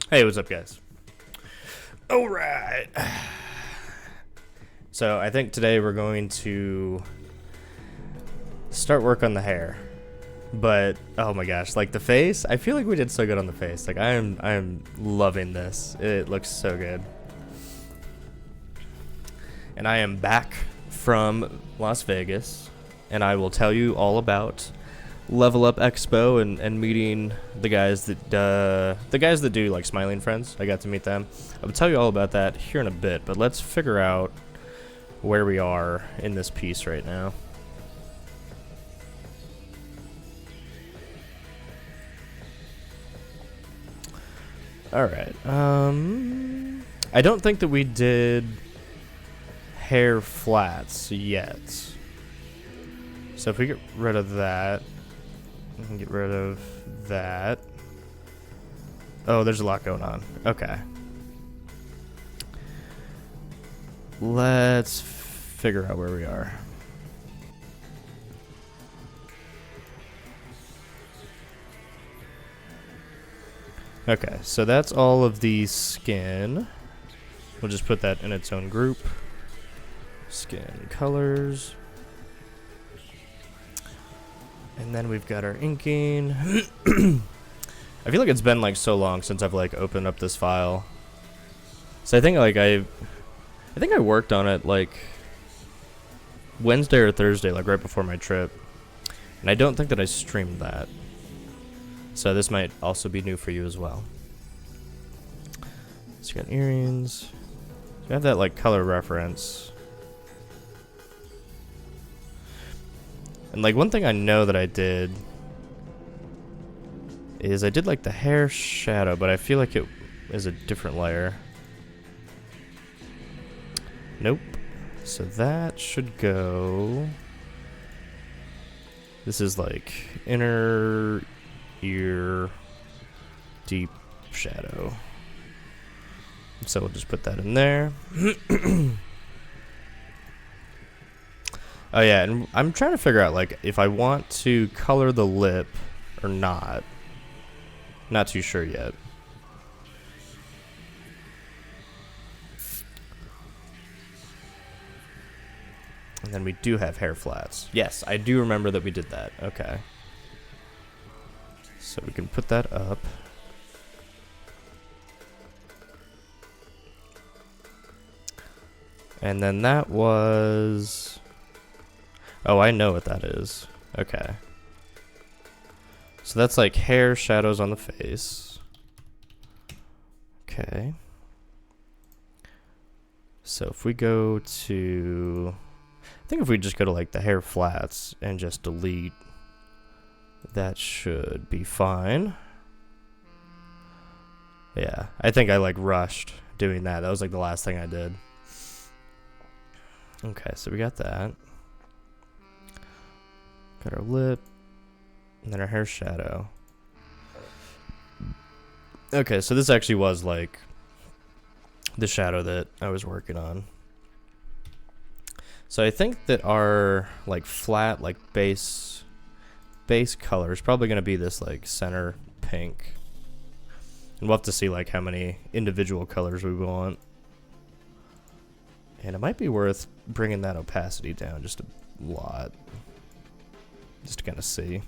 Hey, what's up, guys? All right. So I think today we're going to start work on the hair, but oh my gosh, like the face. I feel like we did so good on the face. Like I am loving this. It looks so good. And I am back from Las Vegas, and I will tell you all about Level Up Expo and meeting the guys that do like Smiling Friends. I got to meet them. I will tell you all about that here in a bit, but let's figure out where we are in this piece right now. All right. I don't think that we did hair flats yet. So if we get rid of that, we can get rid of that. Oh, there's a lot going on. Okay. Let's figure out where we are. Okay, so that's all of the skin. We'll just put that in its own group. Skin colors. And then we've got our inking. I feel like it's been like so long since I've like opened up this file. So I think like I think I worked on it like Wednesday or Thursday, like right before my trip. And I don't think that I streamed that. So this might also be new for you as well. So you got earrings. You have that like color reference. And like one thing I know that I did is I did like the hair shadow, but I feel like it is a different layer. Nope. So that should go. This is like inner ear deep shadow. So we'll just put that in there. Oh yeah, and I'm trying to figure out like if I want to color the lip or not. Not too sure yet. And then we do have hair flats. Yes, I do remember that we did that. Okay. So we can put that up. And then that was... Oh, I know what that is. Okay. So that's like hair shadows on the face. Okay. So if we go to... I think if we just go to like the hair flats and just delete, that should be fine. Yeah, I think I like rushed doing that. That was like the last thing I did. Okay, so we got that. Got our lip. And then our hair shadow. Okay, so this actually was like the shadow that I was working on. So I think that our like flat like base color is probably going to be this like center pink. And we'll have to see like how many individual colors we want. And it might be worth bringing that opacity down just a lot. Just to kind of see.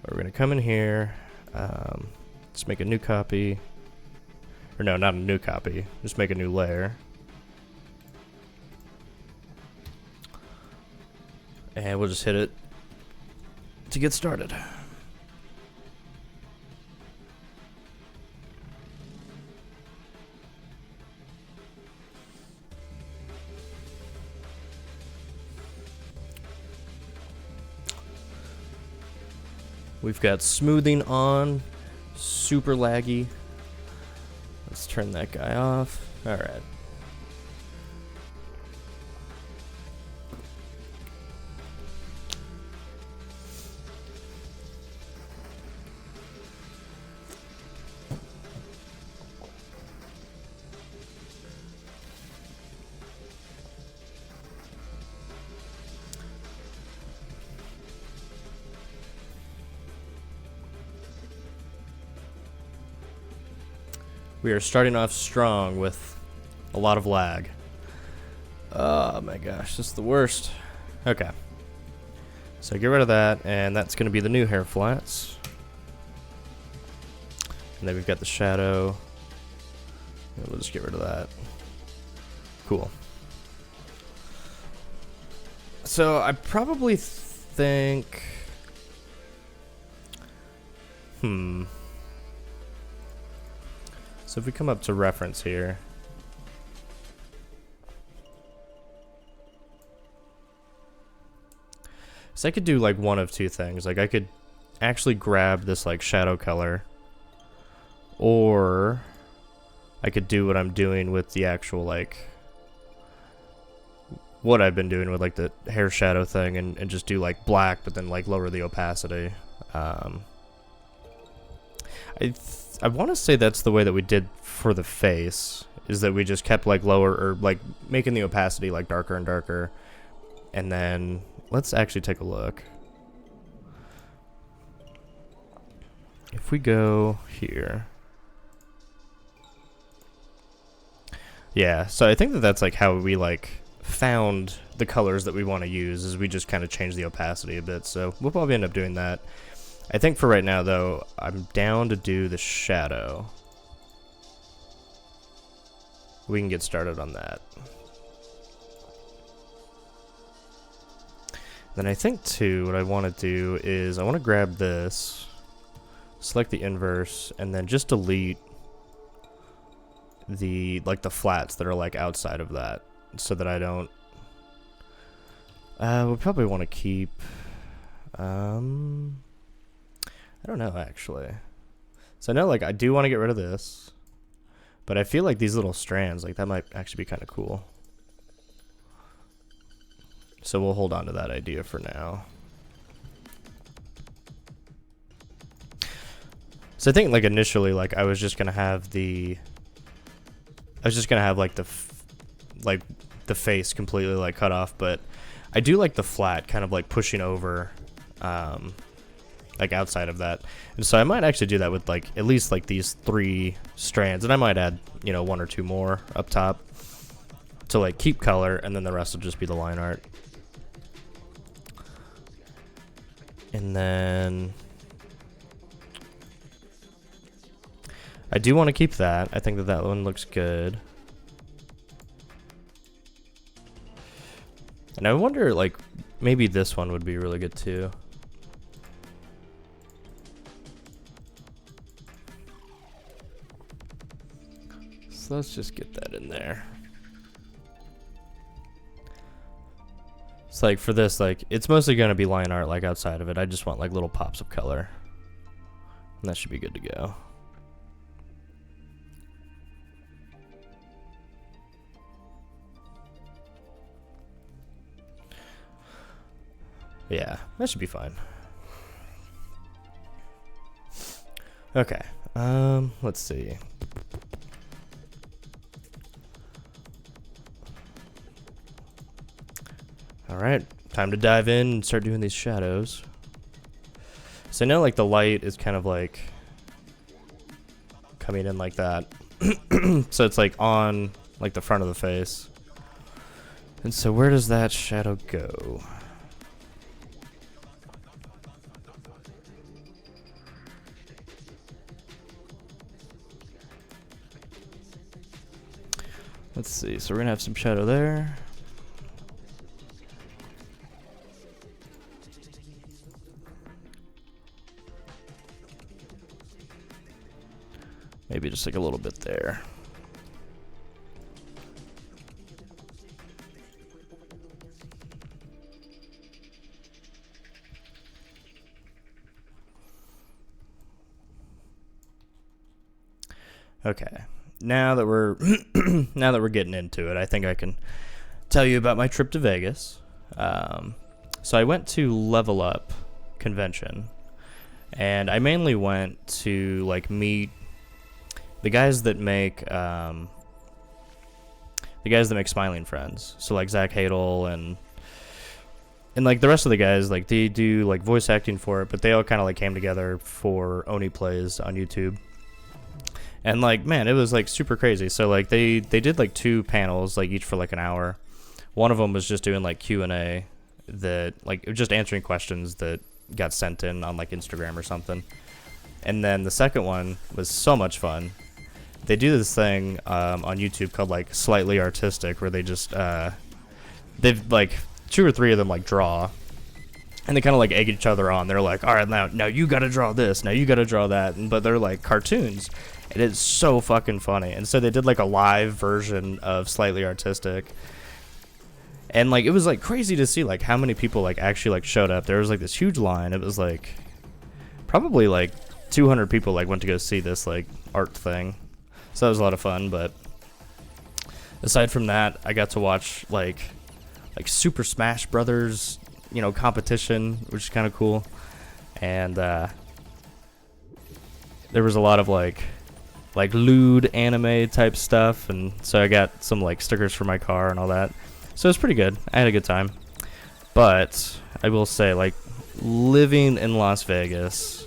We're going to come in here. Let's make a new copy. Or no, not a new copy. Just make a new layer. And we'll just hit it to get started. We've got smoothing on, super laggy. Let's turn that guy off. All right. We are starting off strong with a lot of lag. Oh my gosh, this is the worst. Okay. So get rid of that, and that's going to be the new hair flats. And then we've got the shadow. And we'll just get rid of that. Cool. So I probably think... So if we come up to reference here... So I could do like one of two things. Like I could actually grab this like shadow color, or I could do what I'm doing with the actual like what I've been doing with like the hair shadow thing and just do like black but then like lower the opacity. I want to say that's the way that we did for the face, is that we just kept like lower or like making the opacity like darker and darker, and then let's actually take a look. If we go here. Yeah, so I think that that's like how we like found the colors that we want to use, is we just kind of change the opacity a bit. So we'll probably end up doing that. I think for right now though, I'm down to do the shadow. We can get started on that. Then I think too, what I want to do is I want to grab this, select the inverse, and then just delete the like the flats that are like outside of that, so that I don't. We probably want to keep. I don't know actually. So I know like I do want to get rid of this, but I feel like these little strands, like that might actually be kind of cool. So we'll hold on to that idea for now. So I think like initially, like I was just gonna have the, like the face completely like cut off, but I do like the flat kind of like pushing over, like outside of that, and so I might actually do that with like at least like these 3 strands, and I might add, you know, 1 or 2 more up top to like keep color, and then the rest will just be the line art. And then I do want to keep that. I think that that one looks good. And I wonder, like, maybe this one would be really good too. So let's just get that in there. It's like for this, like it's mostly gonna be line art like outside of it. I just want like little pops of color. And that should be good to go. Yeah, that should be fine. Okay. Let's see. Alright, time to dive in and start doing these shadows. So I know like the light is kind of like coming in like that. So it's like on like the front of the face. And so where does that shadow go? Let's see, so we're gonna have some shadow there. Maybe just like a little bit there. Okay. Now that we're now that we're getting into it, I think I can tell you about my trip to Vegas. So I went to Level Up convention, and I mainly went to like meet the guys that make Smiling Friends. So like Zach Hadel and like the rest of the guys, like they do like voice acting for it, but they all kind of like came together for Oni Plays on YouTube. And like, man, it was like super crazy. So like they did like 2 panels, like each for like an hour. One of them was just doing like Q&A, that like just answering questions that got sent in on like Instagram or something. And then the second one was so much fun. They do this thing on YouTube called like Slightly Artistic, where they just they've like 2 or 3 of them like draw, and they kind of like egg each other on. They're like, all right, now you gotta draw this, now you gotta draw that, but they're like cartoons, and it's so fucking funny. And so they did like a live version of Slightly Artistic, and like it was like crazy to see like how many people like actually like showed up. There was like this huge line. It was like probably like 200 people like went to go see this like art thing. So that was a lot of fun. But aside from that, I got to watch like Super Smash Brothers, you know, competition, which is kind of cool. And there was a lot of like lewd anime type stuff, and so I got some like stickers for my car and all that. So it was pretty good. I had a good time. But I will say, like, living in Las Vegas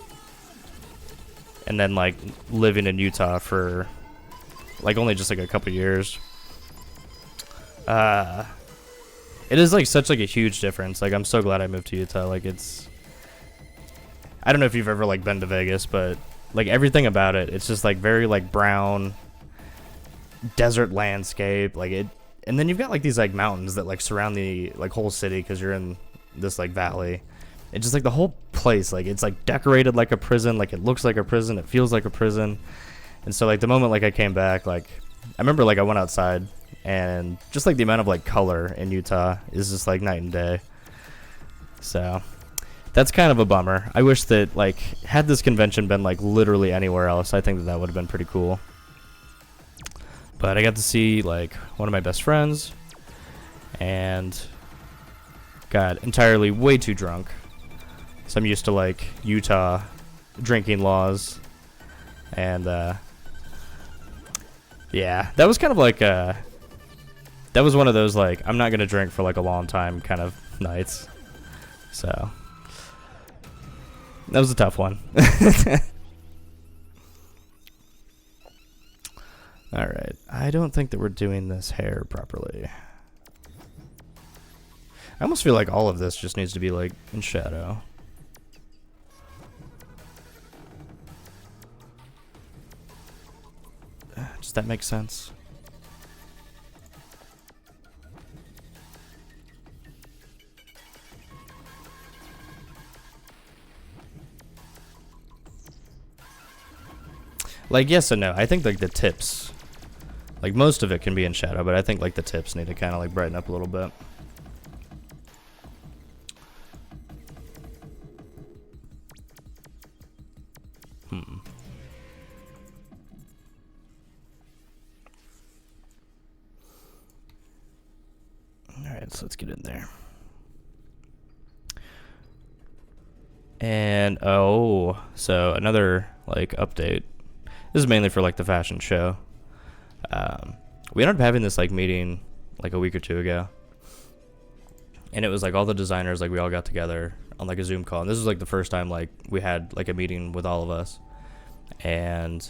and then like living in Utah for like only just like a couple years, it is like such like a huge difference. Like, I'm so glad I moved to Utah. Like, it's, I don't know if you've ever like been to Vegas, but like everything about it, it's just like very like brown desert landscape, like it. And then you've got like these like mountains that like surround the like whole city, because you're in this like valley. It's just like the whole place, like it's like decorated like a prison, like it looks like a prison, it feels like a prison. And so like the moment like I came back, like I remember like I went outside, and just like the amount of like color in Utah is just like night and day. So that's kind of a bummer. I wish that like had this convention been like literally anywhere else, I think that that would have been pretty cool. But I got to see like one of my best friends, and got entirely way too drunk. So I'm used to like Utah drinking laws, and yeah, that was kind of like that was one of those like I'm not gonna drink for like a long time kind of nights. So that was a tough one. Alright, I don't think that we're doing this hair properly. I almost feel like all of this just needs to be like in shadow. Does that make sense? Like, yes and no. I think like the tips, like most of it can be in shadow, but I think like the tips need to kind of like brighten up a little bit. Alright, so let's get in there. And oh, so another like update. This is mainly for like the fashion show. We ended up having this like meeting like a week or two ago, and it was like all the designers, like we all got together on like a Zoom call, and this was like the first time like we had like a meeting with all of us. And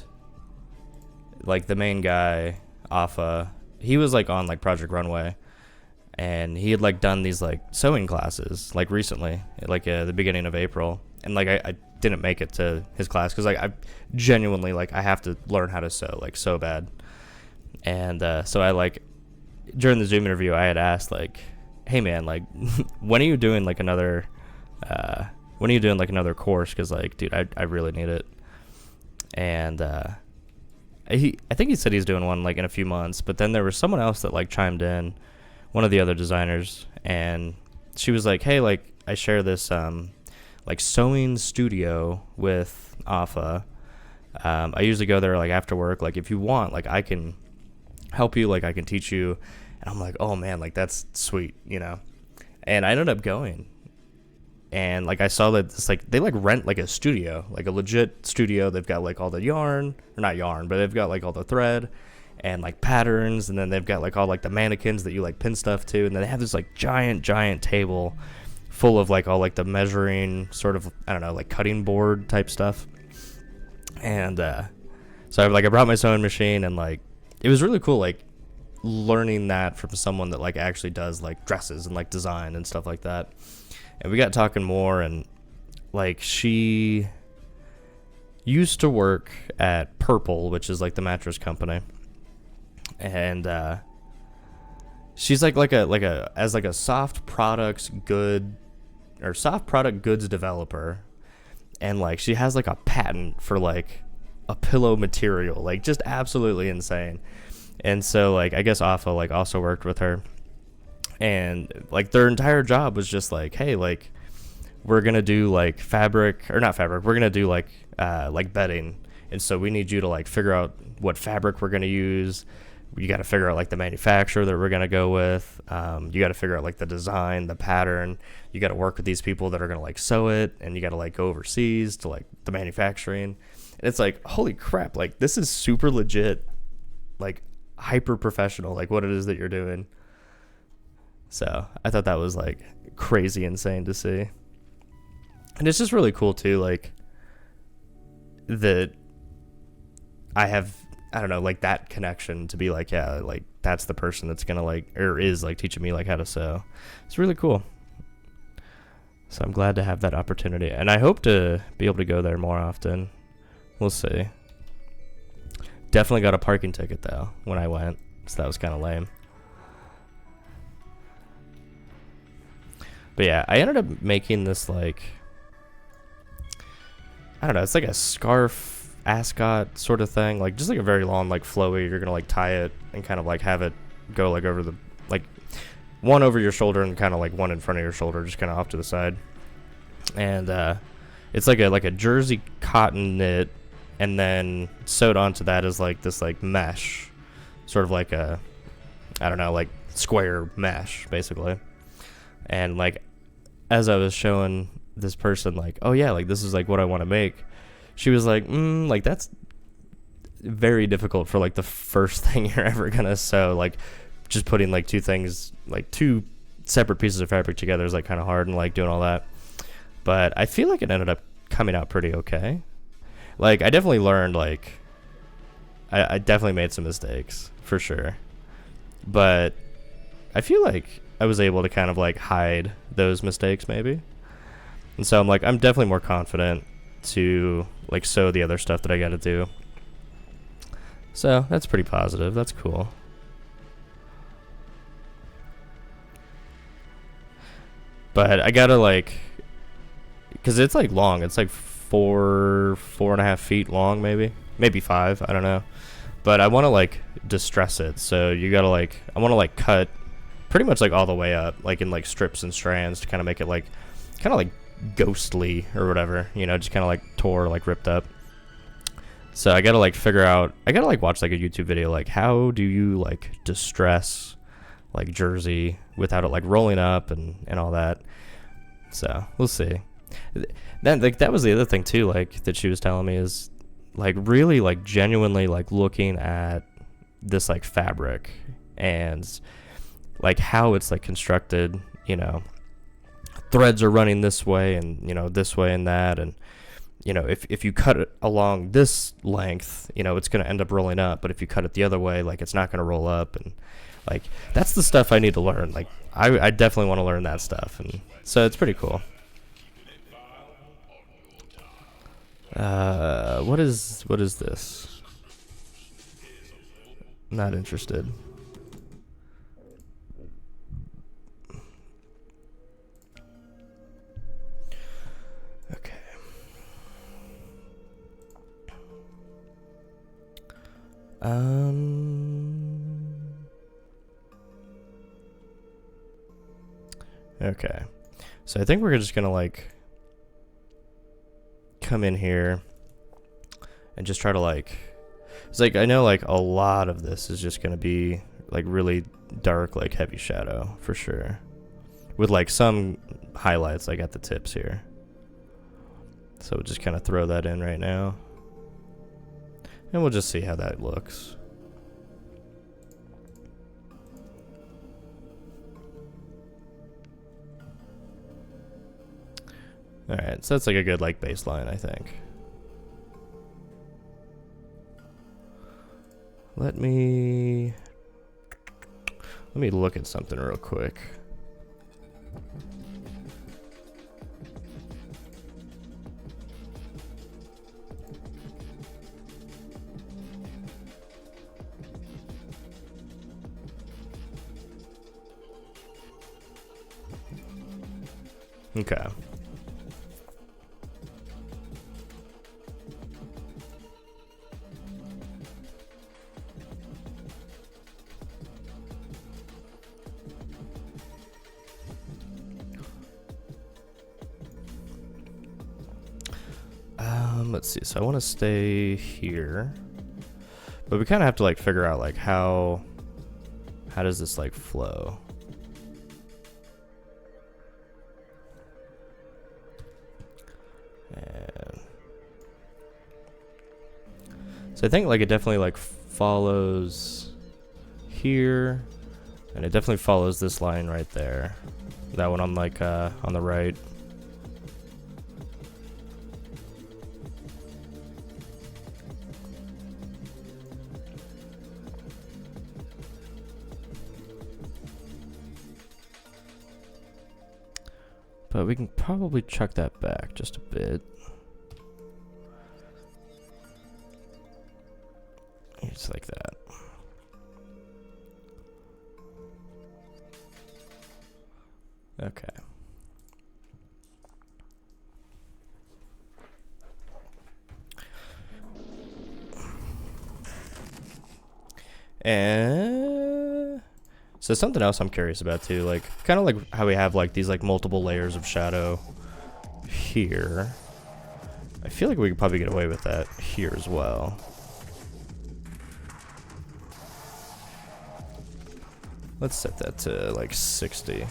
like the main guy, Afa, he was like on like Project Runway, and he had like done these like sewing classes like recently, like the beginning of April, and like I didn't make it to his class because like I genuinely like I have to learn how to sew like so bad. And so I like during the Zoom interview I had asked like, hey man, like when are you doing like another course, because like dude, I really need it. And I think he said he's doing one like in a few months, but then there was someone else that like chimed in, one of the other designers, and she was like, hey, like I share this like sewing studio with Afa. I usually go there like after work, like if you want, like I can help you, like I can teach you. And I'm like, oh man, like that's sweet, you know. And I ended up going, and like I saw that it's like they like rent like a studio, like a legit studio. They've got like all the yarn, or not yarn, but they've got like all the thread and like patterns, and then they've got like all like the mannequins that you like pin stuff to, and then they have this like giant table full of like all like the measuring sort of, I don't know, like cutting board type stuff. And So I brought my sewing machine, and like it was really cool like learning that from someone that like actually does like dresses and like design and stuff like that. And we got talking more, and like she used to work at Purple, which is like the mattress company, and she's like a as like a soft product goods developer, and like she has like a patent for like a pillow material, like just absolutely insane. And so like I guess Alpha like also worked with her, and like their entire job was just like, hey, like we're gonna do like fabric, or not fabric, we're gonna do like bedding, and so we need you to like figure out what fabric we're gonna use. You got to figure out like the manufacturer that we're gonna go with. You got to figure out like the design, the pattern. You got to work with these people that are gonna like sew it, and you got to like go overseas to like the manufacturing. And it's like, holy crap, like this is super legit, like hyper professional, like what it is that you're doing. So I thought that was like crazy insane to see. And it's just really cool too, like that I don't know, like that connection to be like, yeah, like that's the person that's gonna like, or is like teaching me like how to sew. It's really cool. So I'm glad to have that opportunity, and I hope to be able to go there more often. We'll see. Definitely got a parking ticket though when I went, so that was kind of lame. But yeah, I ended up making this like, I don't know, it's like a scarf ascot sort of thing, like just like a very long like flowy. You're gonna like tie it and kind of like have it go like over the, like one over your shoulder and kind of like one in front of your shoulder, just kind of off to the side. And it's like a jersey cotton knit, and then sewed onto that is like this like mesh, sort of like a, I don't know, like square mesh basically. And like as I was showing this person like, oh yeah, like this is like what I want to make, she was like, like that's very difficult for like the first thing you're ever gonna sew. Like just putting like two things, like two separate pieces of fabric together is like kind of hard, and like doing all that. But I feel like it ended up coming out pretty okay. Like I definitely learned, like I definitely made some mistakes for sure, but I feel like I was able to kind of like hide those mistakes maybe. And so I'm like, I'm definitely more confident to like sew the other stuff that I got to do. So that's pretty positive. That's cool. But I gotta like, because it's like long. It's like 4.5 feet long, maybe 5. I don't know. But I want to like distress it. So you gotta like, I want to like cut pretty much like all the way up, like in like strips and strands to kind of make it like, kind of like ghostly or whatever, you know, just kind of like tore, like ripped up. So I gotta like figure out, I gotta like watch like a YouTube video, like how do you like distress like jersey without it like rolling up and all that. So we'll see. Then like that was the other thing too, like that she was telling me, is like really like genuinely like looking at this like fabric and like how it's like constructed, you know, threads are running this way and, you know, this way and that, and you know, if you cut it along this length, you know, it's going to end up rolling up, but if you cut it the other way, like it's not going to roll up. And like that's the stuff I need to learn. Like I definitely want to learn that stuff, and so it's pretty cool. What is this? Not interested. Okay. Okay. So I think we're just gonna like come in here and just try to like, it's like I know like a lot of this is just gonna be like really dark, like heavy shadow for sure, with like some highlights like at the tips here. So we'll just kind of throw that in right now, and we'll just see how that looks. Alright, so that's like a good like baseline, I think. Let me look at something real quick. Okay. Let's see. So I want to stay here, but we kind of have to like figure out like how does this like flow? And so I think like it definitely like follows here, and it definitely follows this line right there. That one on like on the right. But we can probably chuck that back just a bit. Just like that. Okay. And so something else I'm curious about too, like kind of like how we have like these like multiple layers of shadow here. I feel like we could probably get away with that here as well. Let's set that to like 60.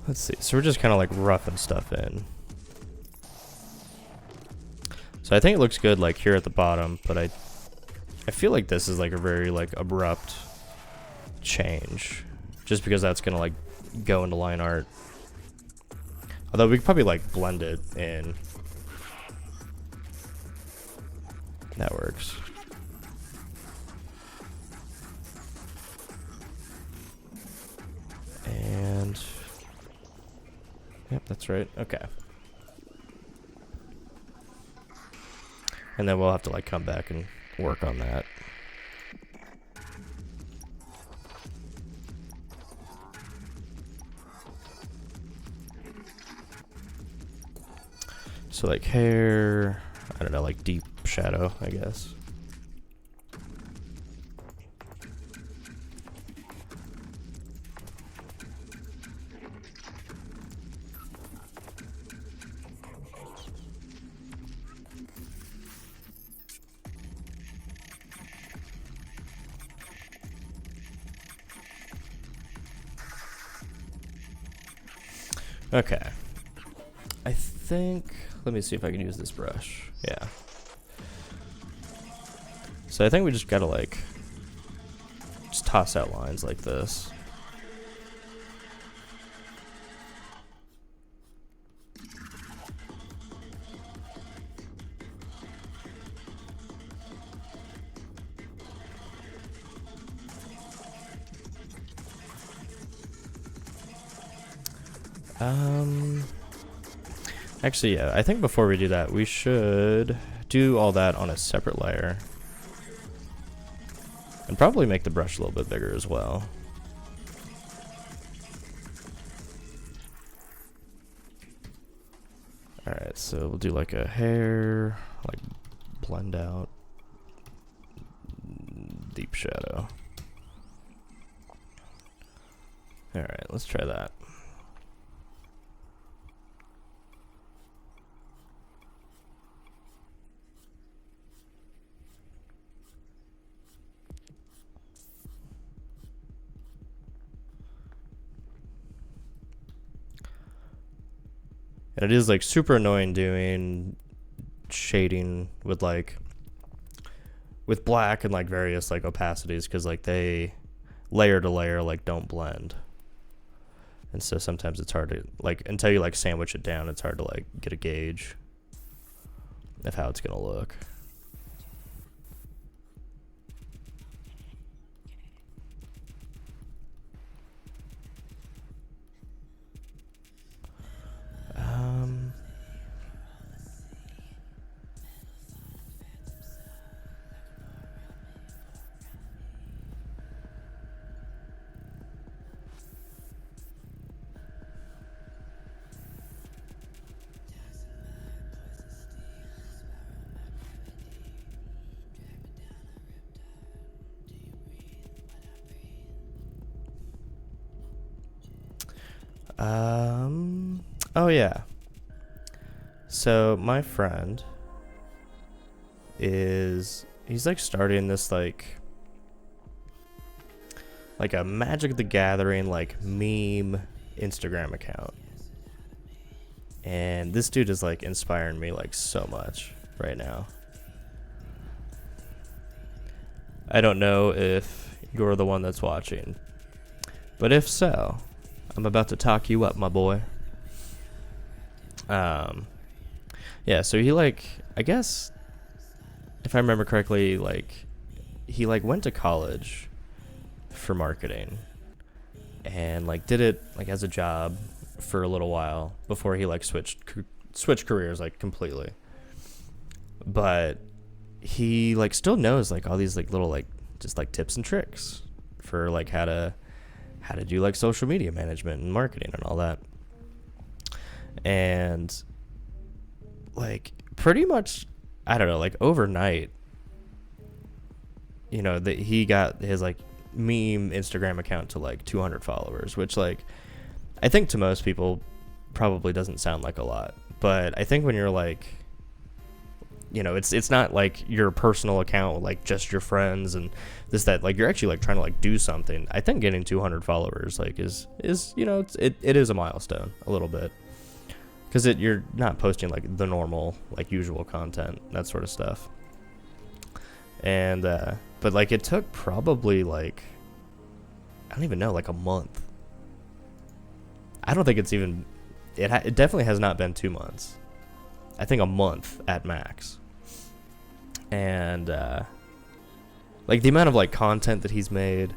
Let's see. So we're just kind of like roughing stuff in. So I think it looks good like here at the bottom, but I feel like this is like a very like abrupt change, just because that's gonna like go into line art. Although we could probably like blend it in. That works. And yep, that's right. Okay. And then we'll have to like come back and work on that. So like hair, I don't know, like deep shadow, I guess. Okay. I think, let me see if I can use this brush. Yeah. So I think we just gotta like, just toss out lines like this. Actually, yeah, I think before we do that, we should do all that on a separate layer. And probably make the brush a little bit bigger as well. Alright, so we'll do like a hair, like blend out, deep shadow. Alright, let's try that. And it is like super annoying doing shading with like with black and like various like opacities, because like they layer to layer like don't blend. And so sometimes it's hard to like, until you like sandwich it down, it's hard to like get a gauge of how it's gonna look. Oh yeah. So my friend he's like starting this like a Magic the Gathering like meme Instagram account. And this dude is like inspiring me like so much right now. I don't know if you're the one that's watching, but if so, I'm about to talk you up, my boy. Yeah, so he like, I guess, if I remember correctly, like, he like went to college for marketing and like did it like as a job for a little while before he like switched careers like completely. But he like still knows like all these like little like just like tips and tricks for like how to do like social media management and marketing and all that. And like pretty much, I don't know, like overnight, you know, that he got his like meme Instagram account to like 200 followers, which like I think to most people probably doesn't sound like a lot, but I think when you're like, you know, it's not like your personal account with like just your friends and this that, like you're actually like trying to like do something. I think getting 200 followers like is you know, it is a milestone a little bit, because you're not posting like the normal like usual content, that sort of stuff. And but like it took probably like, I don't even know, like a month. I don't think it's even, it definitely has not been 2 months. I think a month at max. And like the amount of like content that he's made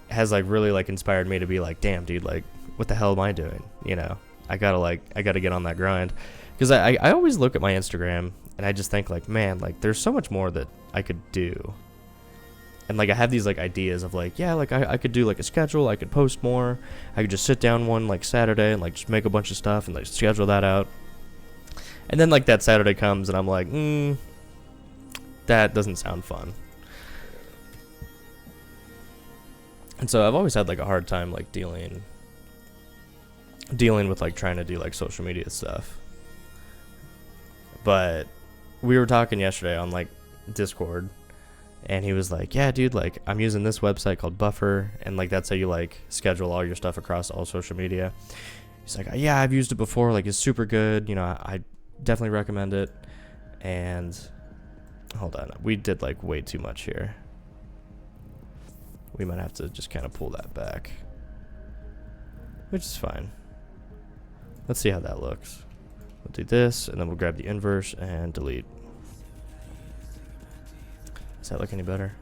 has like really like inspired me to be like, damn dude, like what the hell am I doing? You know, I gotta get on that grind. Because I always look at my Instagram and I just think like, man, like there's so much more that I could do. And like I have these like ideas of like, yeah, like I could do like a schedule, I could post more, I could just sit down one like Saturday and like just make a bunch of stuff and like schedule that out. And then like that Saturday comes and I'm like, that doesn't sound fun. And so I've always had like a hard time like dealing with like trying to do like social media stuff. But we were talking yesterday on like Discord, and he was like, yeah dude, like I'm using this website called Buffer, and like that's how you like schedule all your stuff across all social media. He's like, yeah, I've used it before, like it's super good, you know, I definitely recommend it. And hold on, we did like way too much here. We might have to just kind of pull that back, which is fine. Let's see how that looks. We'll do this, and then we'll grab the inverse and delete. Does that look any better?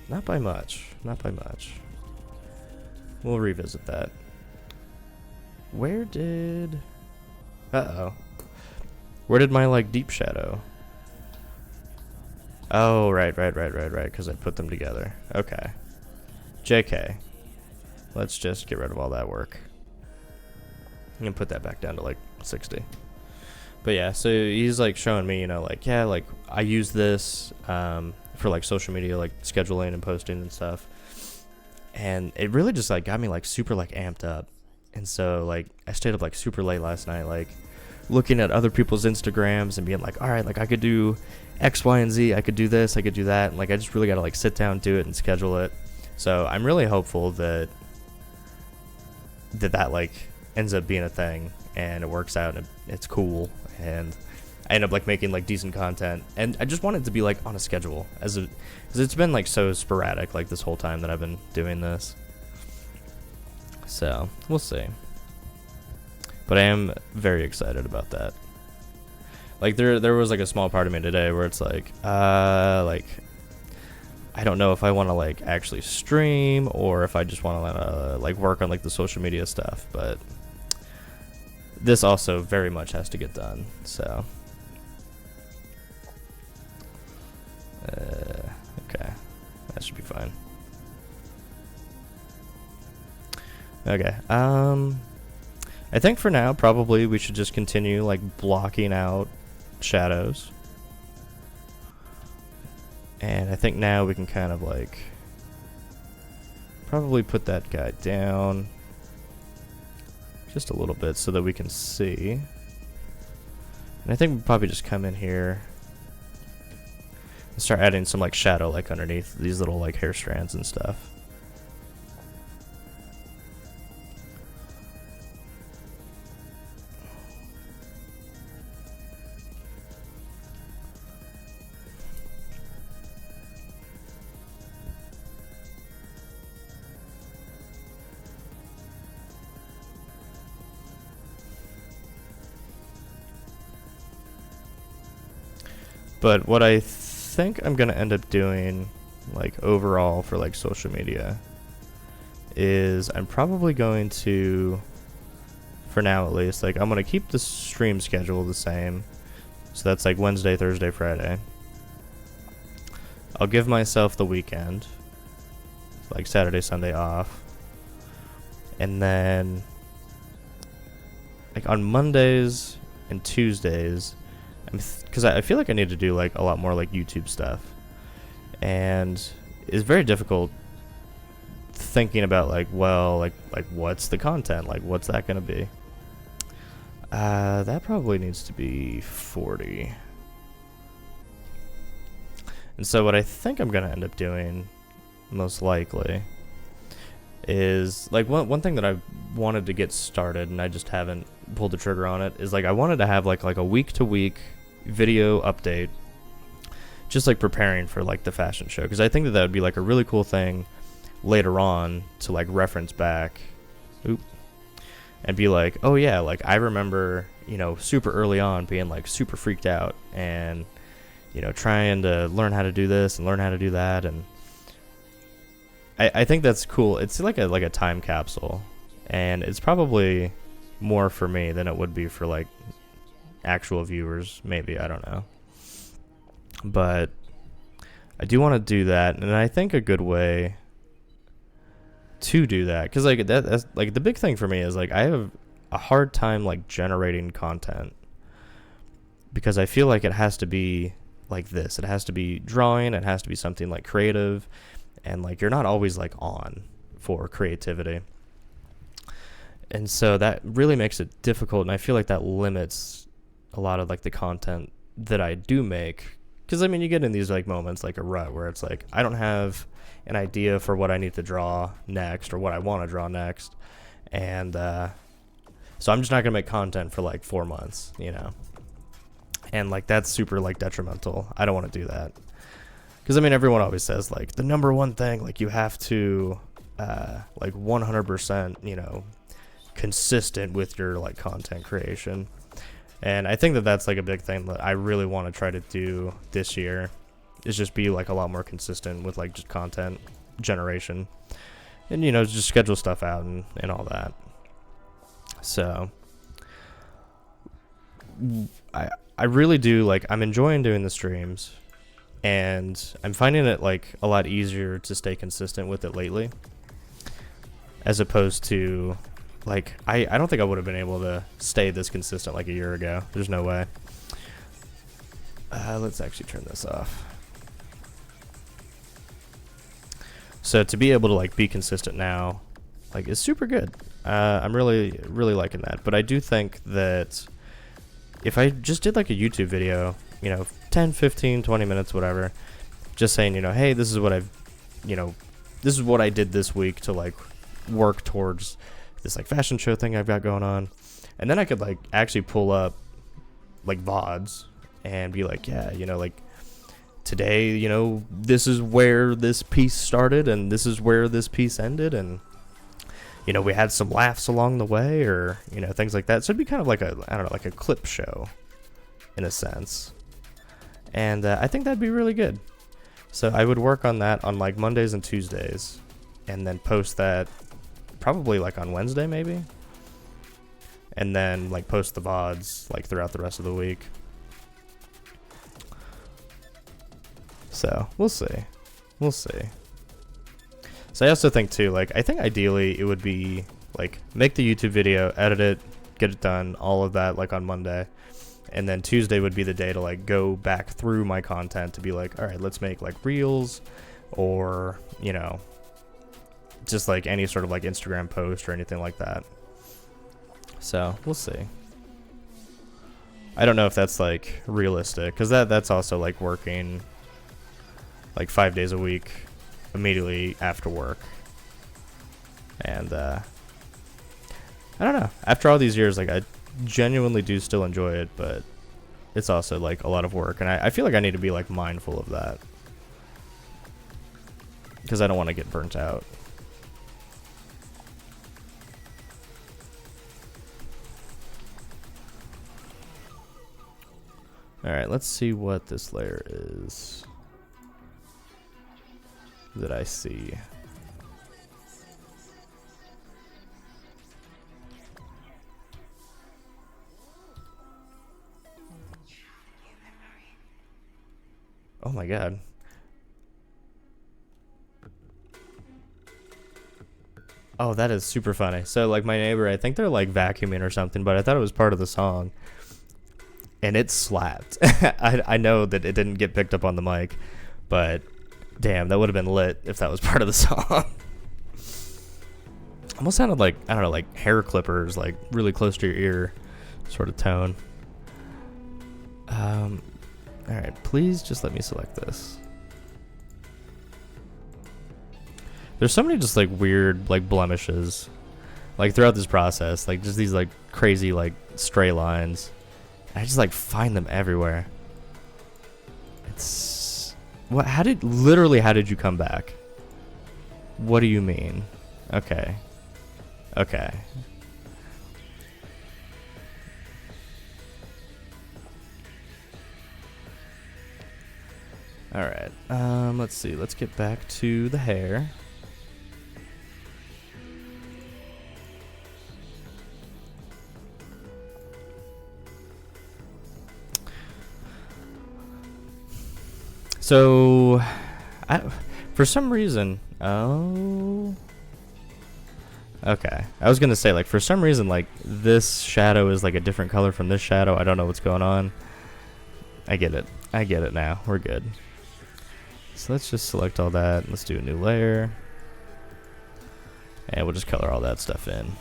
Not by much. Not by much. We'll revisit that. Where did... Uh-oh. Where did my, like, deep shadow? Oh, right, because I put them together. Okay. JK. Let's just get rid of all that work. I'm gonna put that back down to, like, 60. But yeah, so he's, like, showing me, you know, like, yeah, like, I use this for, like, social media, like, scheduling and posting and stuff. And it really just, like, got me, like, super, like, amped up. And so, like, I stayed up, like, super late last night, like, looking at other people's Instagrams and being like, all right, like, I could do X, Y, and Z. I could do this. I could do that. And, like, I just really got to, like, sit down, do it, and schedule it. So I'm really hopeful that, like, ends up being a thing, and it works out, and it's cool, and I end up like making like decent content, and I just want it to be like on a schedule, because it's been like so sporadic like this whole time that I've been doing this. So we'll see, but I am very excited about that. Like there was like a small part of me today where it's like I don't know if I want to like actually stream or if I just want to like work on like the social media stuff, but this also very much has to get done. So okay, that should be fine. Okay, I think for now probably we should just continue like blocking out shadows, and I think now we can kind of like probably put that guy down just a little bit so that we can see. And I think we'll probably just come in here and start adding some like shadow like underneath these little like hair strands and stuff. But what I think I'm gonna end up doing, like overall for like social media, is I'm probably going to, for now at least, like I'm gonna keep the stream schedule the same. So that's like Wednesday, Thursday, Friday. I'll give myself the weekend, like Saturday, Sunday off. And then like on Mondays and Tuesdays, because I feel like I need to do like a lot more like YouTube stuff, and it's very difficult thinking about like, well, like what's the content, like what's that gonna be. That probably needs to be 40. And so what I think I'm gonna end up doing most likely is like one thing that I wanted to get started and I just haven't pulled the trigger on it is like I wanted to have like a week to week video update, just like preparing for like the fashion show, because I think that would be like a really cool thing later on to like reference back and be like, oh yeah, like I remember, you know, super early on being like super freaked out and, you know, trying to learn how to do this and learn how to do that. And I think that's cool. It's like a time capsule, and it's probably more for me than it would be for like actual viewers, maybe, I don't know. But I do want to do that, and I think a good way to do that, because like that's like the big thing for me is like I have a hard time like generating content, because I feel like it has to be like this. It has to be drawing, it has to be something like creative, and like you're not always like on for creativity. And so that really makes it difficult, and I feel like that limits a lot of like the content that I do make, because I mean you get in these like moments like a rut where it's like I don't have an idea for what I need to draw next or what I want to draw next, and so I'm just not gonna make content for like 4 months, you know, and like that's super like detrimental. I don't want to do that, because I mean everyone always says like the number one thing, like you have to like 100%, you know, consistent with your like content creation. And I think that that's like a big thing that I really want to try to do this year, is just be like a lot more consistent with like just content generation, and you know, just schedule stuff out and all that. So I really do like, I'm enjoying doing the streams, and I'm finding it like a lot easier to stay consistent with it lately, as opposed to like I don't think I would have been able to stay this consistent like a year ago. There's no way. Let's actually turn this off. So to be able to like be consistent now, like, is super good. I'm really liking that. But I do think that if I just did like a YouTube video, you know, 10, 15, 20 minutes, whatever, just saying, you know, hey, this is what I've, you know, this is what I did this week to like work towards this like fashion show thing I've got going on, and then I could like actually pull up like VODs and be like, yeah, you know, like today, you know, this is where this piece started and this is where this piece ended, and you know, we had some laughs along the way, or you know, things like that. So it'd be kind of like a, I don't know, like a clip show in a sense, and I think that'd be really good. So I would work on that on like Mondays and Tuesdays, and then post that probably like on Wednesday maybe, and then like post the VODs like throughout the rest of the week. So we'll see. So I also think too, like, I think ideally it would be like make the YouTube video, edit it, get it done, all of that like on Monday, and then Tuesday would be the day to like go back through my content to be like, all right, let's make like reels, or you know, just like any sort of like Instagram post or anything like that. So we'll see. I don't know if that's like realistic, because that's also like working like 5 days a week immediately after work, and I don't know, after all these years, like I genuinely do still enjoy it, but it's also like a lot of work, and I feel like I need to be like mindful of that, because I don't want to get burnt out. Alright, let's see what this layer is that I see. Oh my god. Oh, that is super funny. So like my neighbor, I think they're like vacuuming or something, but I thought it was part of the song. And it slapped. I know that it didn't get picked up on the mic, but damn, that would have been lit if that was part of the song. Almost sounded like, I don't know, like hair clippers, like really close to your ear sort of tone. Alright, please just let me select this. There's so many just like weird like blemishes like throughout this process, like just these like crazy like stray lines. I just like find them everywhere. It's what? How did you come back? What do you mean? Okay. Okay. All right. Let's see. Let's get back to the hair. So, for some reason, okay. I was gonna say, like, for some reason, like, this shadow is like a different color from this shadow. I don't know what's going on. I get it. I get it now. We're good. So let's just select all that. Let's do a new layer. And we'll just color all that stuff in.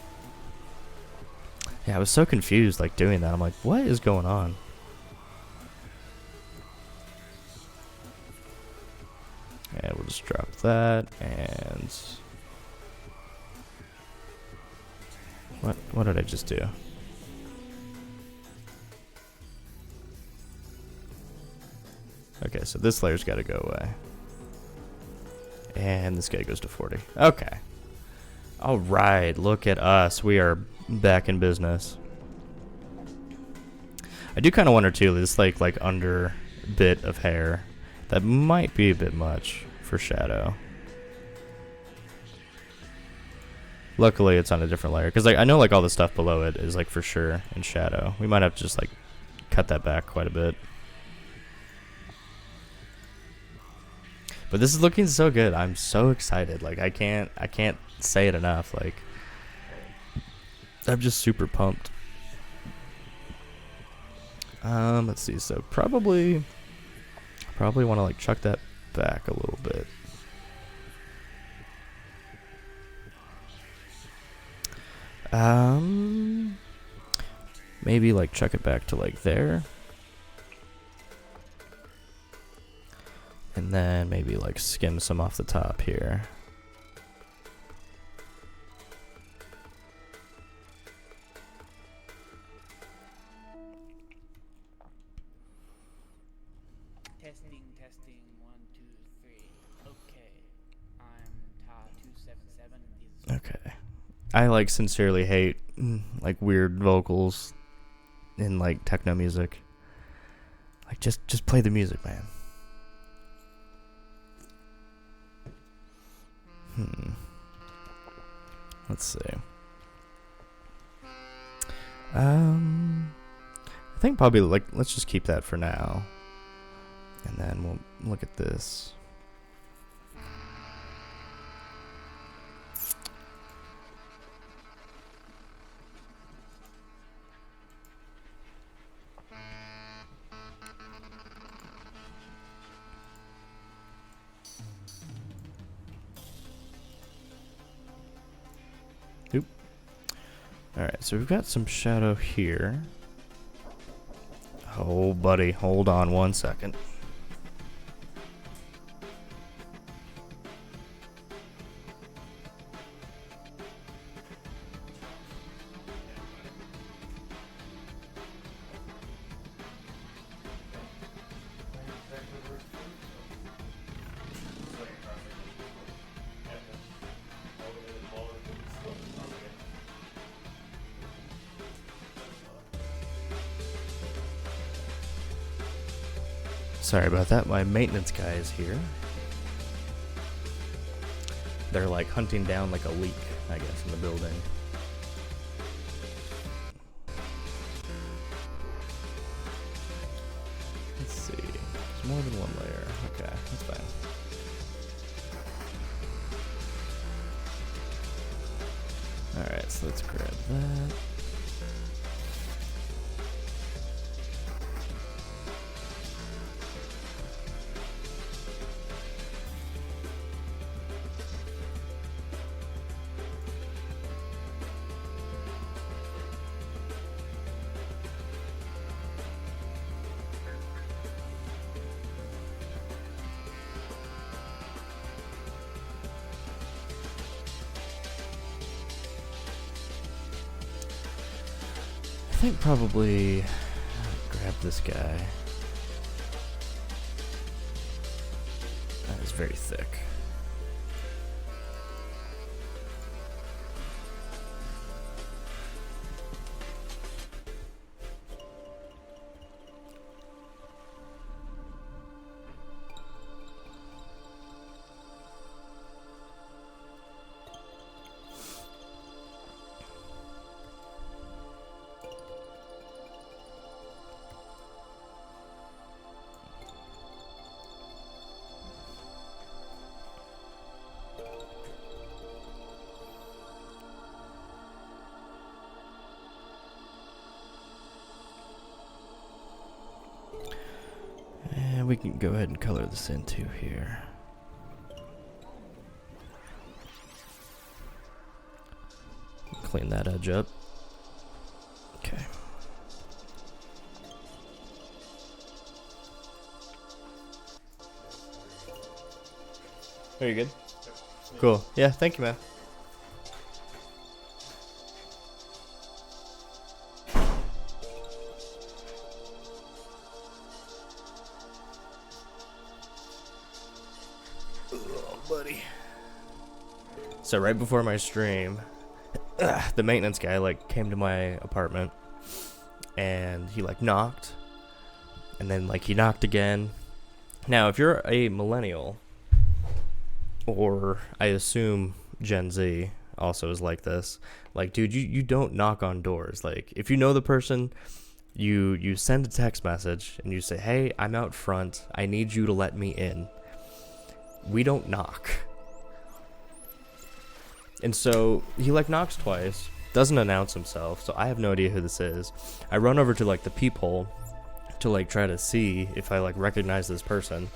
Yeah, I was so confused, like, doing that. I'm like, what is going on? And we'll just drop that, and what did I just do? Okay, so this layer's got to go away. And this guy goes to 40. Okay. All right, look at us. We are back in business. I do kind of wonder too, this like under bit of hair, that might be a bit much for shadow. Luckily, it's on a different layer, because like I know like all the stuff below it is like for sure in shadow. We might have to just like cut that back quite a bit. But this is looking so good. I'm so excited. Like I can't say it enough. Like I'm just super pumped. Let's see. So probably want to like chuck that back a little bit. Maybe like chuck it back to like there. And then maybe like skim some off the top here. I like sincerely hate like weird vocals in like techno music. Like just play the music, man. Let's see. I think probably like let's just keep that for now. And then we'll look at this. Oop. Alright, so we've got some shadow here. Oh, buddy, hold on 1 second. Sorry about that, my maintenance guy is here. They're like hunting down like a leak, I guess, in the building. Let's see, there's more than one layer. Okay, that's fine. Alright, so let's grab that. I think probably grab this guy. That is very thick. And we can go ahead and color this in too here. Clean that edge up. Okay. Are you good? Cool. Yeah, thank you, man. Oh, buddy. So right before my stream, the maintenance guy like came to my apartment and he like knocked and then like he knocked again. Now if you're a millennial, or I assume Gen Z also is like this, like dude, you don't knock on doors. Like if you know the person, you send a text message and you say, hey, I'm out front, I need you to let me in. We don't knock. And so he like knocks twice, doesn't announce himself, so I have no idea who this is. I run over to like the peephole to like try to see if I like recognize this person,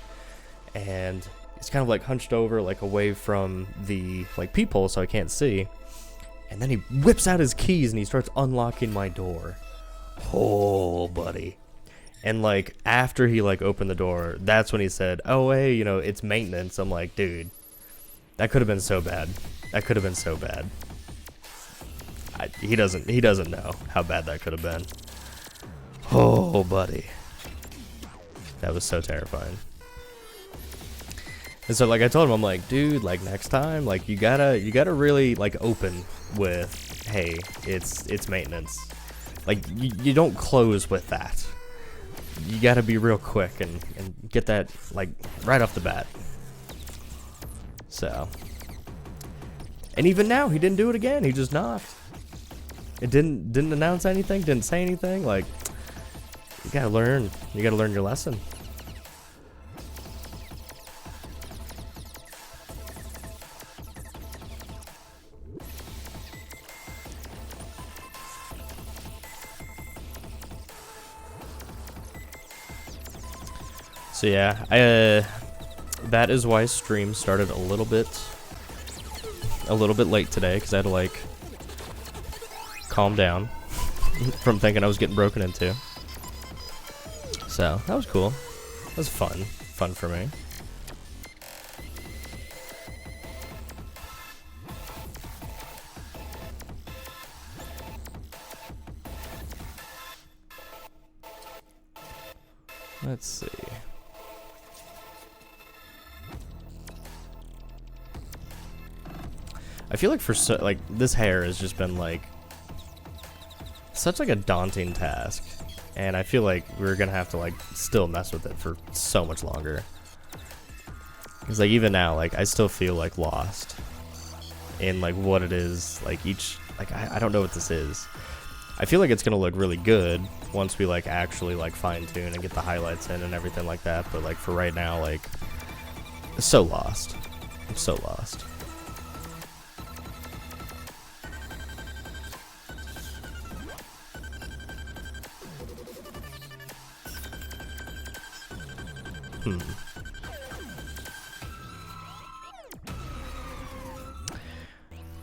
and he's kind of like hunched over like away from the like peephole so I can't see, and then he whips out his keys and he starts unlocking my door. Oh, buddy. And like after he like opened the door, that's when he said, oh hey, you know, it's maintenance. I'm like, dude, that could have been so bad. That could have been so bad. He doesn't know how bad that could have been. Oh, buddy. That was so terrifying. And so like I told him, I'm like, dude, like next time, like you gotta really like open with, hey, it's maintenance. Like you don't close with that. You gotta be real quick and get that like right off the bat. So, and even now he didn't do it again. He just knocked. It didn't announce anything. Didn't say anything. Like you gotta learn. You gotta learn your lesson. So yeah, that is why stream started a little bit late today, because I had to like calm down from thinking I was getting broken into. So that was cool. That was fun for me. Let's see. I feel like like this hair has just been like such like a daunting task, and I feel like we're gonna have to like still mess with it for so much longer. Cause like even now, like I still feel like lost in like what it is. Like I don't know what this is. I feel like it's gonna look really good once we like actually like fine tune and get the highlights in and everything like that. But like for right now, like so lost. I'm so lost.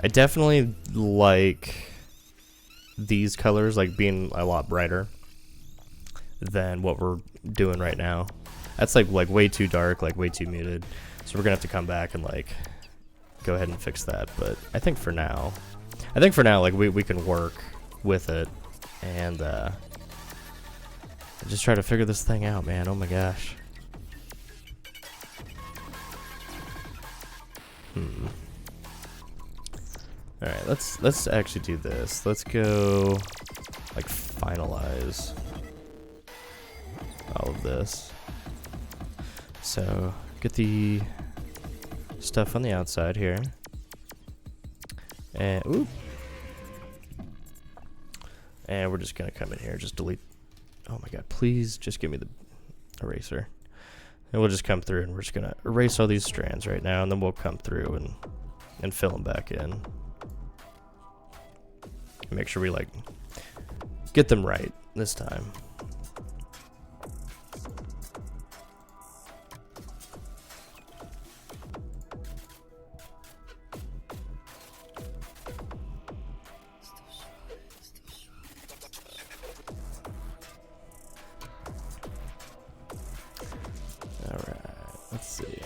I definitely like these colors like being a lot brighter than what we're doing right now. That's like way too dark, like way too muted. So we're gonna have to come back and like go ahead and fix that. But I think for now like we can work with it and just try to figure this thing out, man. Oh my gosh. Alright, let's actually do this. Let's go like finalize all of this. So get the stuff on the outside here. And ooh. And we're just gonna come in here, just delete. Oh my god, please just give me the eraser. And we'll just come through and we're just gonna erase all these strands right now, and then we'll come through and fill them back in. Make sure we like get them right this time. All right, let's see.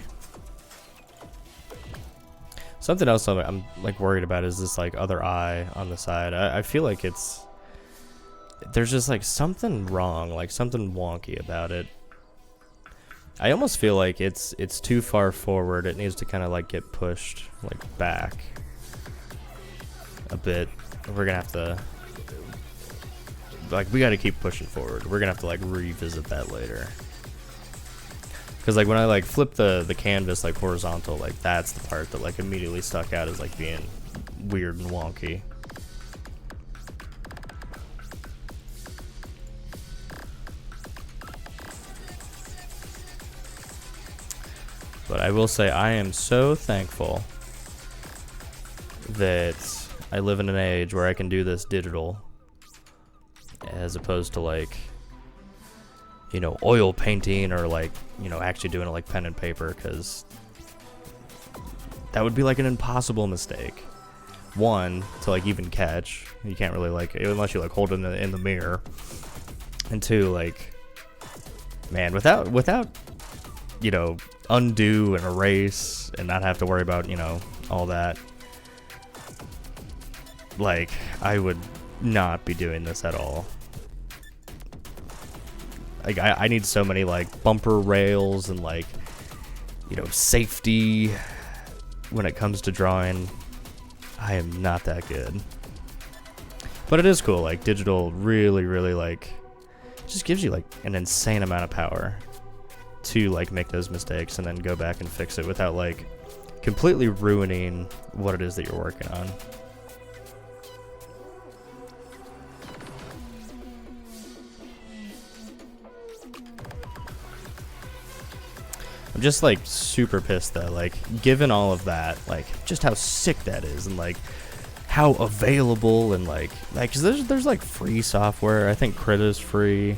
Something else I'm like worried about is this like other eye on the side. I feel like there's just like something wrong, like something wonky about it. I almost feel like it's too far forward. It needs to kind of like get pushed like back a bit. We're gonna have to like we got to keep pushing forward. We're gonna have to like revisit that later. Cause like when I like flip the canvas like horizontal, like that's the part that like immediately stuck out as like being weird and wonky. But I will say I am so thankful that I live in an age where I can do this digital as opposed to like, you know, oil painting or like, you know, actually doing it like pen and paper, because that would be like an impossible mistake. One, to like even catch. You can't really like, unless you like hold it in the mirror. And two, like, man, without, you know, undo and erase and not have to worry about, you know, all that, like, I would not be doing this at all. Like, I need so many, like, bumper rails and, like, safety when it comes to drawing. I am not that good. But it is cool, like digital really, really like just gives you like an insane amount of power to like make those mistakes and then go back and fix it without like completely ruining what it is that you're working on. I'm just like super pissed though, like given all of that, like just how sick that is and like how available and like 'cause there's like free software. I think Krita's free,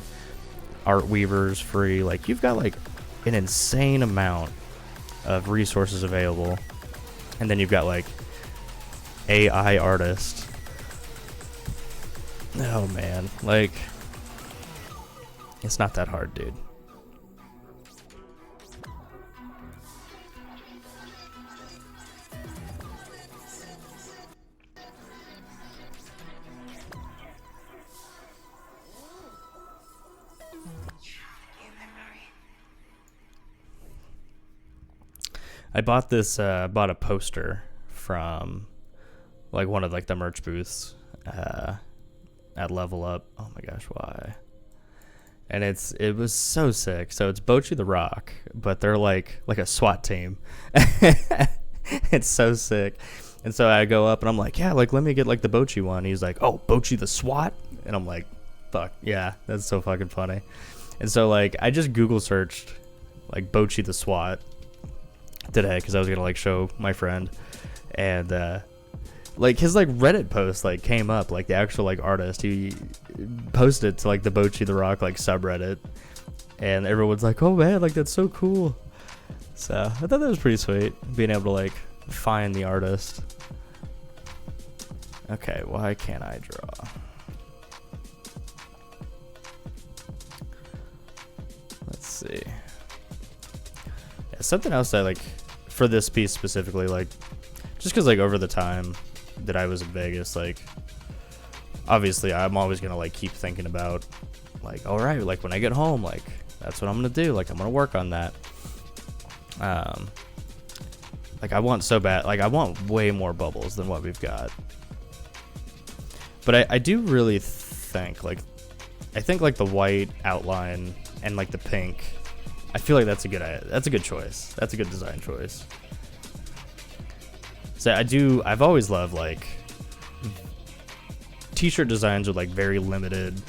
Artweaver's free. Like you've got like an insane amount of resources available, and then you've got like AI artists. Oh man, like it's not that hard, dude. I bought a poster from like one of like the merch booths at Level Up. Oh my gosh, why? And it was so sick. So it's Bocchi the Rock, but they're like a SWAT team. It's so sick. And so I go up and I'm like, yeah, like let me get like the Bocchi one. He's like, oh, Bocchi the SWAT? And I'm like, fuck, yeah, that's so fucking funny. And so like I just Google searched like Bocchi the SWAT today because I was gonna like show my friend, and like his like Reddit post like came up, like the actual like artist, he posted to like the Bocchi the Rock like subreddit, and everyone's like, oh man, like that's so cool. So I thought that was pretty sweet, being able to like find the artist. Okay, why can't I draw? Let's see. Yeah, something else I like for this piece specifically, like just because like over the time that I was in Vegas, like obviously I'm always gonna like keep thinking about like, all right, like when I get home, like that's what I'm gonna do, like I'm gonna work on that. Like I want so bad, like I want way more bubbles than what we've got. But I do really think like, I think like the white outline and like the pink, I feel like that's a good choice. That's a good design choice. So I've always loved like t-shirt designs with like very limited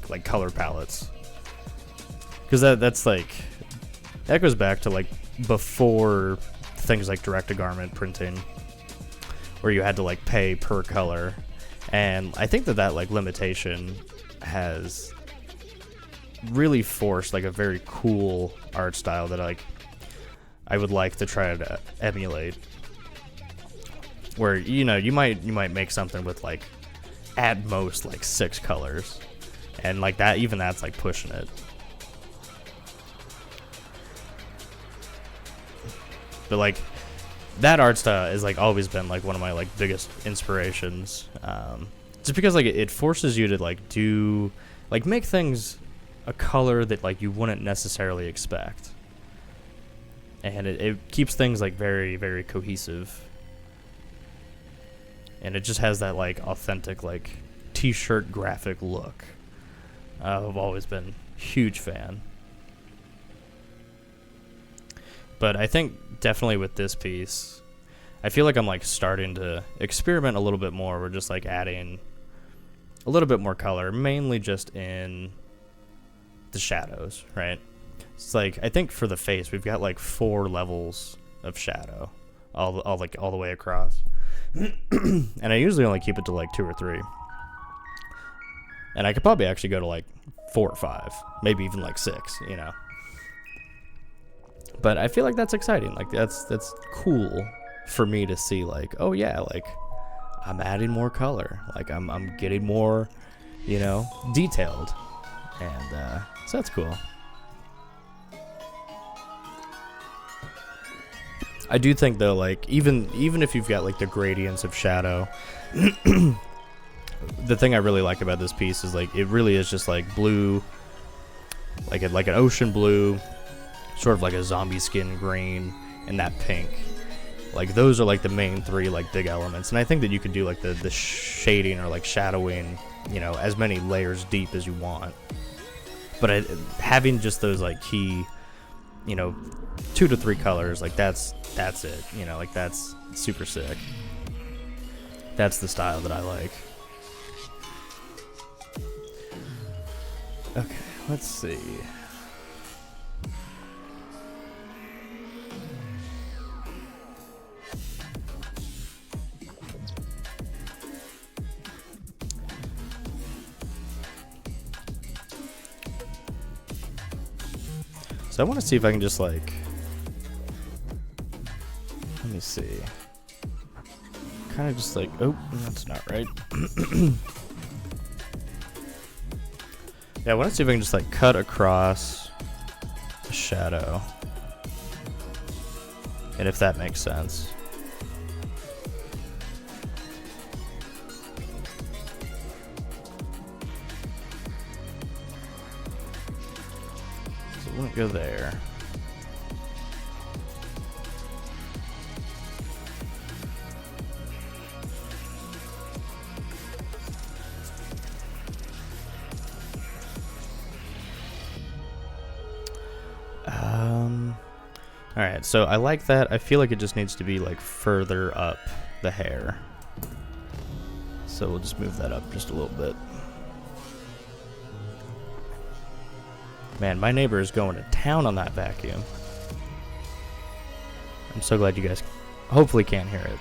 like color palettes, because that's like, that goes back to like before things like direct-to-garment printing, where you had to like pay per color. And I think that like limitation has really forced like a very cool art style that like I would like to try to emulate, where you might make something with like at most like 6 colors, and like that, even that's like pushing it. But like that art style has like always been like one of my like biggest inspirations, just because like it forces you to like do like make things a color that like you wouldn't necessarily expect, and it keeps things like very, very cohesive, and it just has that like authentic like t-shirt graphic look. I've always been a huge fan. But I think definitely with this piece, I feel like I'm like starting to experiment a little bit more. We're just like adding a little bit more color, mainly just in the shadows, right? It's like, I think for the face, we've got like 4 levels of shadow, all the way across. And I usually only keep it to like 2 or 3. And I could probably actually go to like 4 or 5, maybe even like 6, you know. But I feel like that's exciting. Like that's cool for me to see, like, oh yeah, like I'm adding more color. Like I'm getting more, detailed. And so that's cool. I do think though, like even if you've got like the gradients of shadow, the thing I really like about this piece is like it really is just like blue, like an ocean blue, sort of like a zombie skin green, and that pink. Like those are like the main three like big elements, and I think that you could do like the shading or like shadowing, you know, as many layers deep as you want. But having just those like key, you know, 2 to 3 colors, like that's it. You know, like that's super sick. That's the style that I like. Okay, let's see. So I want to see if I can just like, let me see. Kind of just like, oh, that's not right. Yeah, I want to see if I can just like cut across the shadow. And if that makes sense. So it wouldn't go there. Alright, so I like that. I feel like it just needs to be like further up the hair. So we'll just move that up just a little bit. Man, my neighbor is going to town on that vacuum. I'm so glad you guys hopefully can't hear it.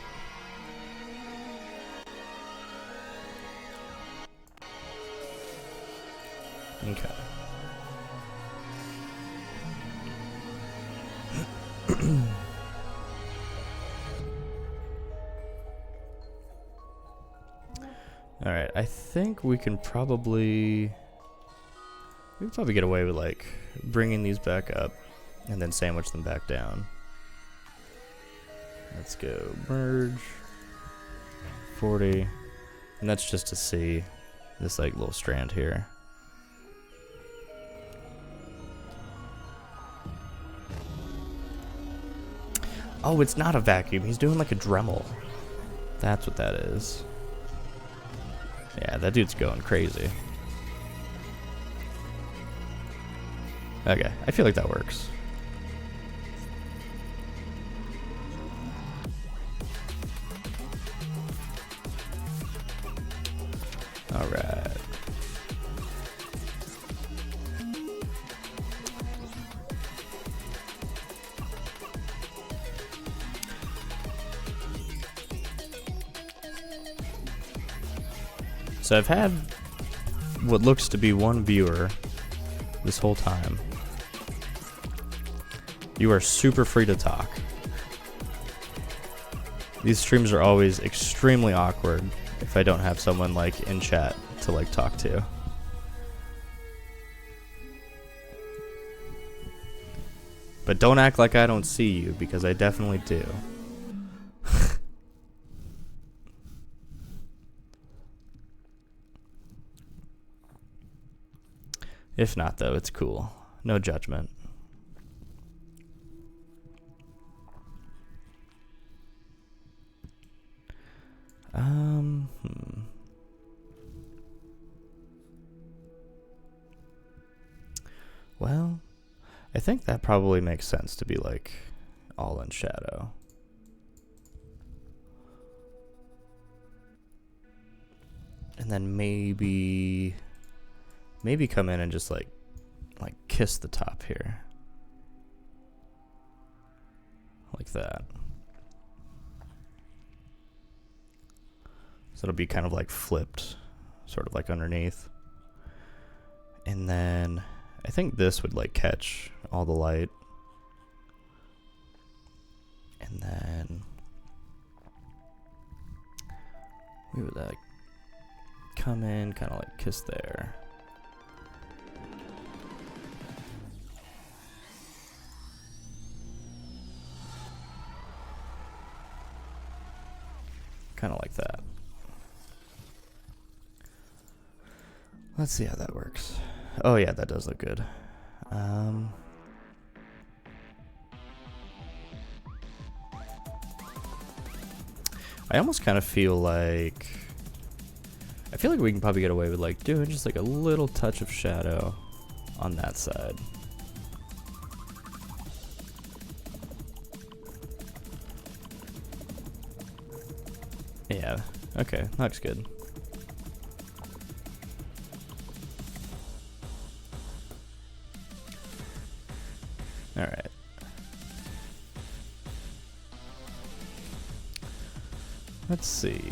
Okay. Alright, I think we can probably get away with like bringing these back up and then sandwich them back down. Let's go merge 40, and that's just to see this like little strand here. Oh, it's not a vacuum. He's doing like a Dremel. That's what that is. Yeah, that dude's going crazy. Okay, I feel like that works. All right. So I've had what looks to be one viewer this whole time. You are super free to talk. These streams are always extremely awkward if I don't have someone like in chat to like talk to. But don't act like I don't see you, because I definitely do. If not, though, it's cool. No judgment. Well, I think that probably makes sense to be like all in shadow. And then maybe come in and just like kiss the top here. Like that. So it'll be kind of like flipped, sort of like underneath. And then I think this would like catch all the light. And then we would like come in, kind of like kiss there. Kind of like that. Let's see how that works. Oh yeah, that does look good. I almost kind of feel like we can probably get away with like doing just like a little touch of shadow on that side. Yeah, okay, looks good. All right. Let's see.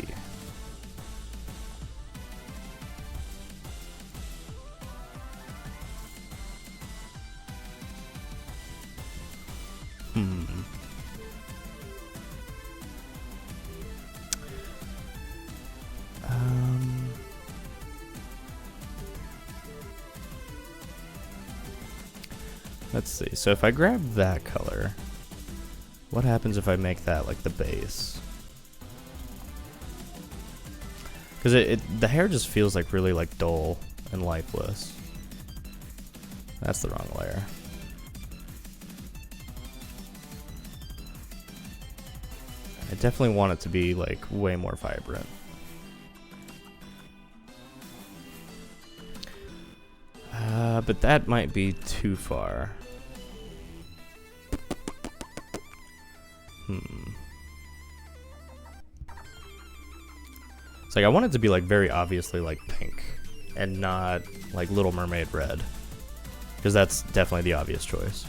Let's see. So if I grab that color, what happens if I make that like the base? Because the hair just feels like really like dull and lifeless. That's the wrong layer. I definitely want it to be like way more vibrant. But that might be too far. It's like I want it to be like very obviously like pink and not like Little Mermaid red, because that's definitely the obvious choice.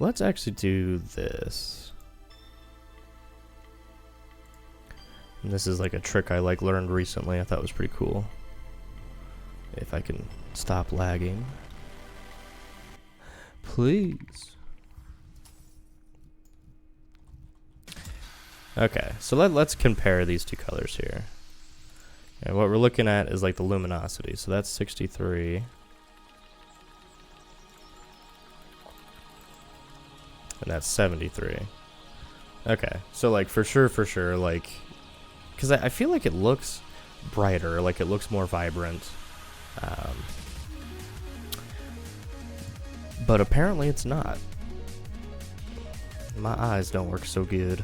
Let's actually do this. And this is like a trick I like learned recently. I thought was pretty cool. If I can stop lagging. Please. Okay, so let's compare these two colors here. And what we're looking at is like the luminosity. So that's 63. And that's 73. Okay, so like for sure, like, because I feel like it looks brighter, like it looks more vibrant. But apparently it's not. My eyes don't work so good.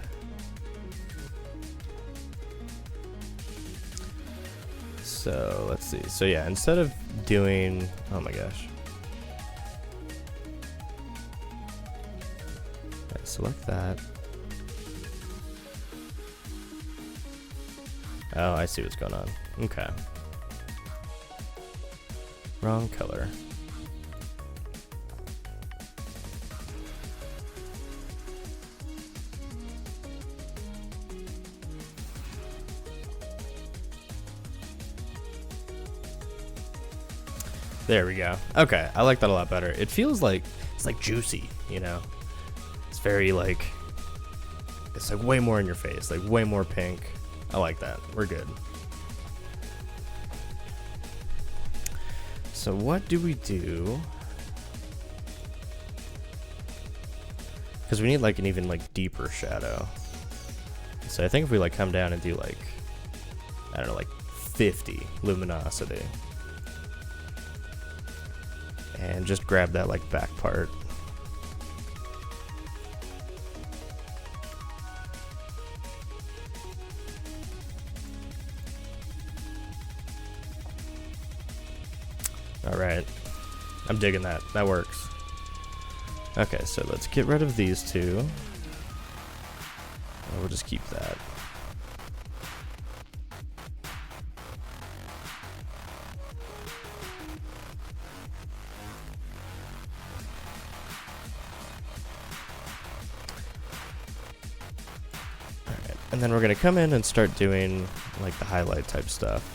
So let's see. So yeah, instead of doing, oh my gosh. Select that. Oh, I see what's going on. Okay. Wrong color. There we go. Okay, I like that a lot better. It feels like it's like juicy, you know? It's very like, it's like way more in your face, like way more pink. I like that. We're good. So what do we do? Because we need like an even like deeper shadow. So I think if we like come down and do like, I don't know, like 50 luminosity. And just grab that like back part. All right, I'm digging that. That works. Okay, so let's get rid of these two. And we'll just keep that. And then we're going to come in and start doing like the highlight type stuff.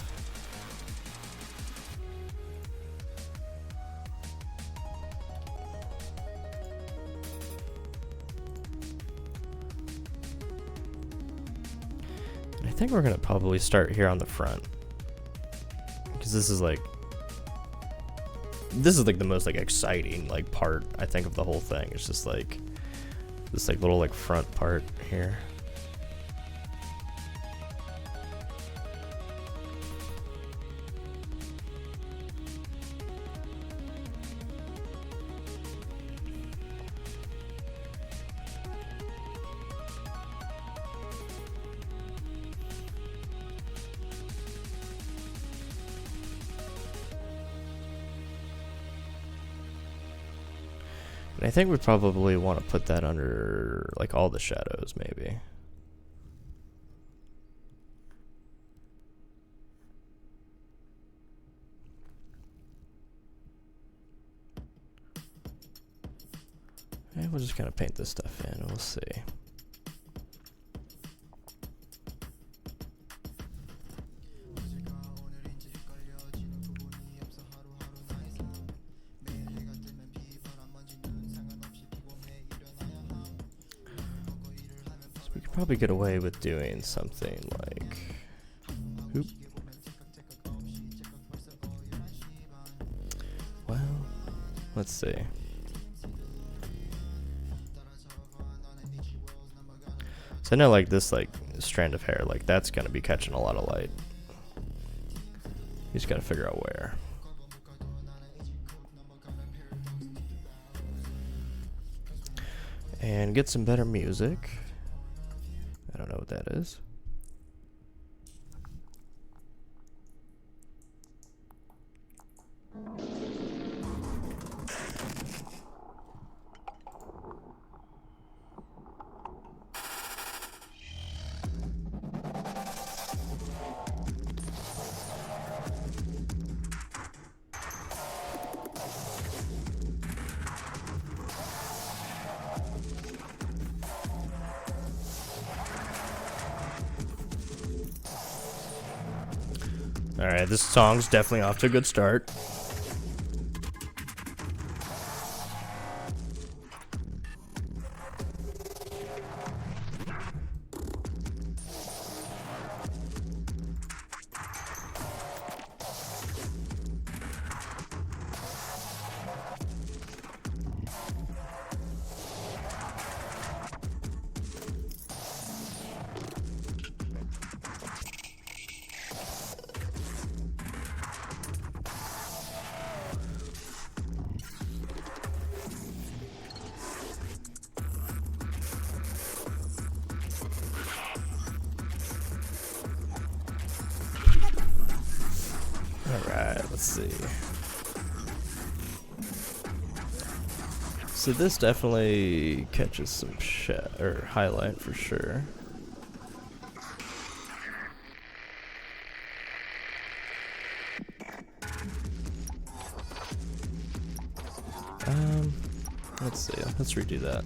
And I think we're going to probably start here on the front, because this is like this is like the most like exciting like part I think of the whole thing. It's just like this like little like front part here. And I think we probably want to put that under like all the shadows maybe. And we'll just kind of paint this stuff in and we'll see. We could probably get away with doing something like, oop. Well, let's see. So I know like this like strand of hair, like that's gonna be catching a lot of light. You just gotta figure out where. And get some better music. I don't know what that is. Alright, this song's definitely off to a good start. Alright, let's see. So this definitely catches some or highlight for sure. Let's see. Let's redo that.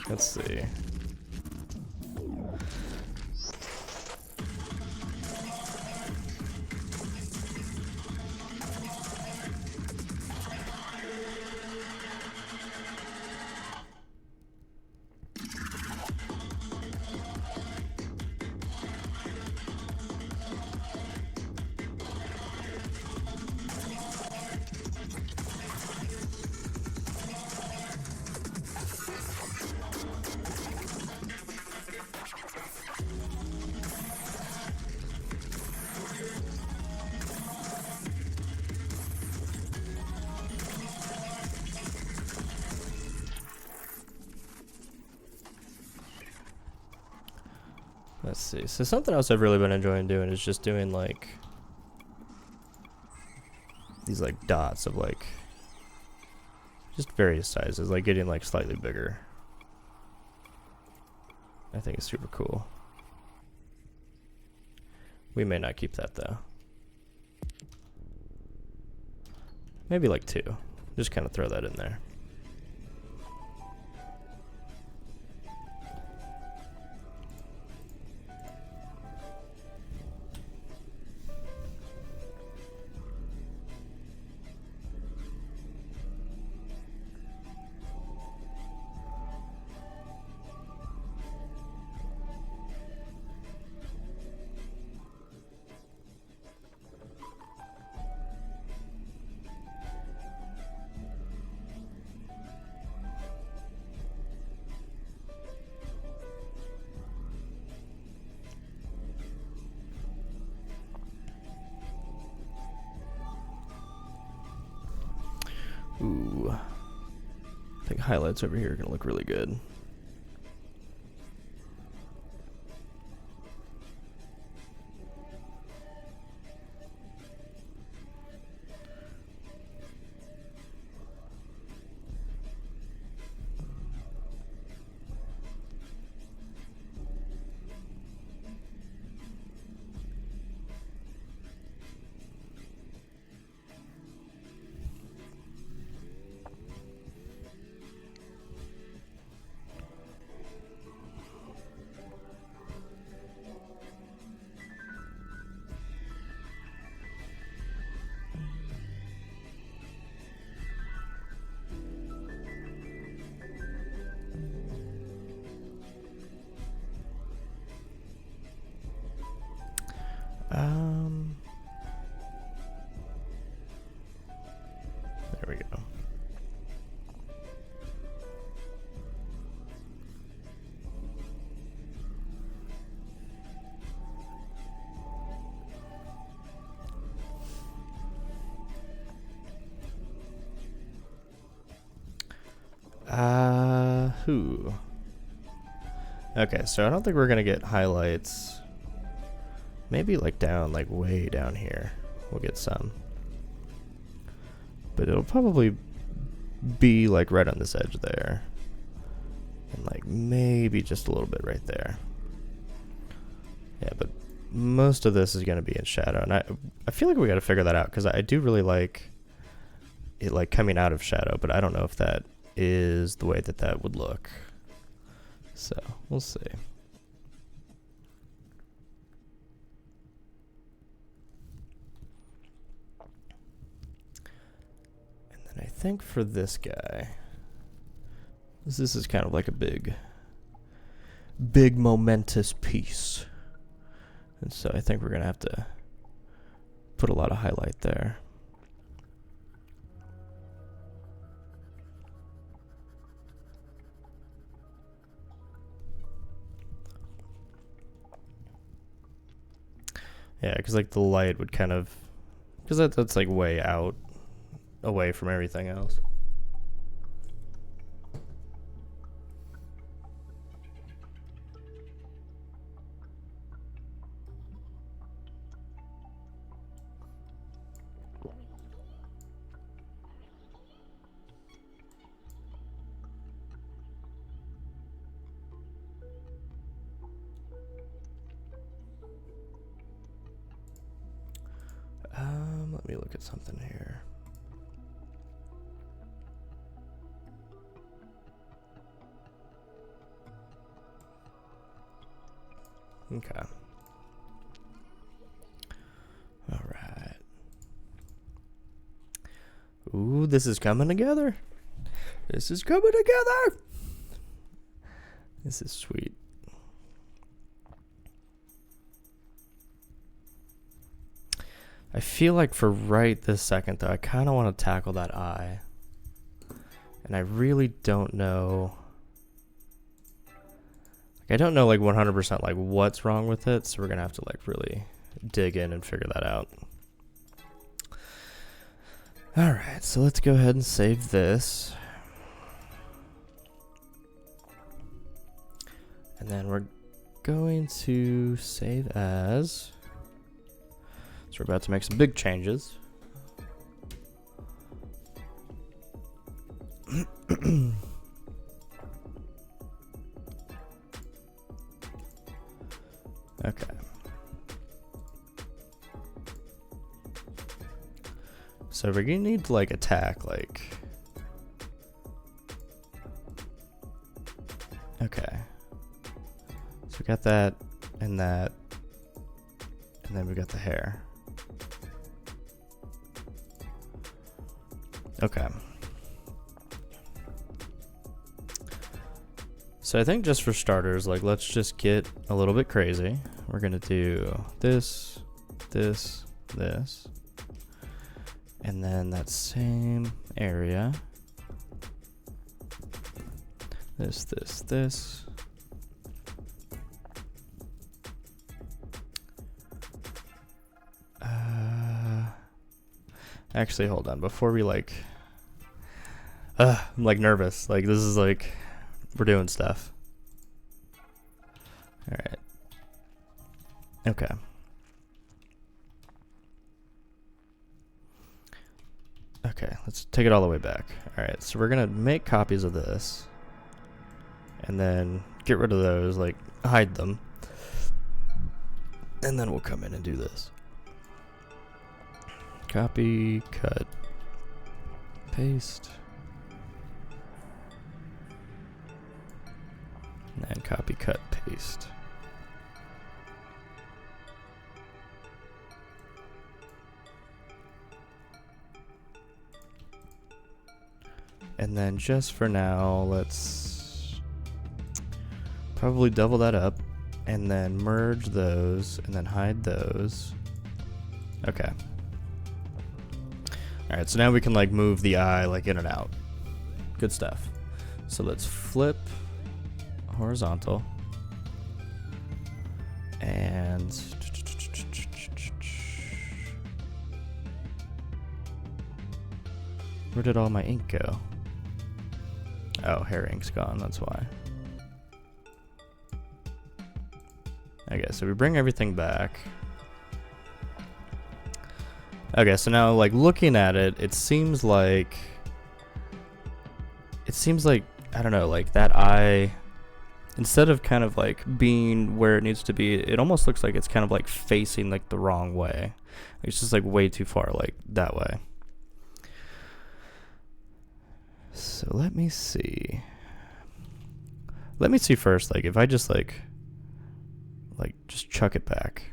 Let's see. Let's see. So something else I've really been enjoying doing is just doing like these like dots of like just various sizes, like getting like slightly bigger. I think it's super cool. We may not keep that though. Maybe like 2. Just kind of throw that in there. Ooh. I think highlights over here are going to look really good. There we go. Who? Okay, so I don't think we're gonna get highlights. Maybe like down, like way down here. We'll get some. But it'll probably be like right on this edge there. And like maybe just a little bit right there. Yeah, but most of this is gonna be in shadow. And I feel like we gotta figure that out, because I do really like it like coming out of shadow, but I don't know if that is the way that that would look. So we'll see. And then I think for this guy, this is kind of like a big momentous piece. And so I think we're gonna have to put a lot of highlight there. Yeah, because like the light would kind of, because that's like way out, away from everything else. Let me look at something here. Okay. All right. Ooh, this is coming together. This is coming together. This is sweet. I feel like for right this second, though, I kind of want to tackle that eye. And I really don't know. Like, I don't know, like, 100% like what's wrong with it. So we're going to have to, like, really dig in and figure that out. All right, so let's go ahead and save this. And then we're going to save as. So we're about to make some big changes. Okay. So we're gonna need to like attack like. Okay. So we got that and that, and then we got the hair. Okay. So I think just for starters, like let's just get a little bit crazy. We're gonna do this, this, this, and then that same area. This, this, this. Actually, hold on. Before we like, I'm like nervous. Like this is like, we're doing stuff. All right. Okay. Okay, let's take it all the way back. All right, so we're gonna make copies of this, and then get rid of those, like hide them, and then we'll come in and do this. Copy, cut, paste, and then copy, cut, paste. And then just for now, let's probably double that up and then merge those and then hide those. Okay. All right, so now we can like move the eye like in and out. Good stuff. So let's flip horizontal and where did all my ink go? Oh, hair ink's gone, that's why. Okay, so we bring everything back. Okay, so now like looking at it, it seems like I don't know, like that eye, instead of kind of like being where it needs to be, it almost looks like it's kind of like facing like the wrong way. It's just like way too far like that way. So let me see. Let me see first, like if I just like just chuck it back.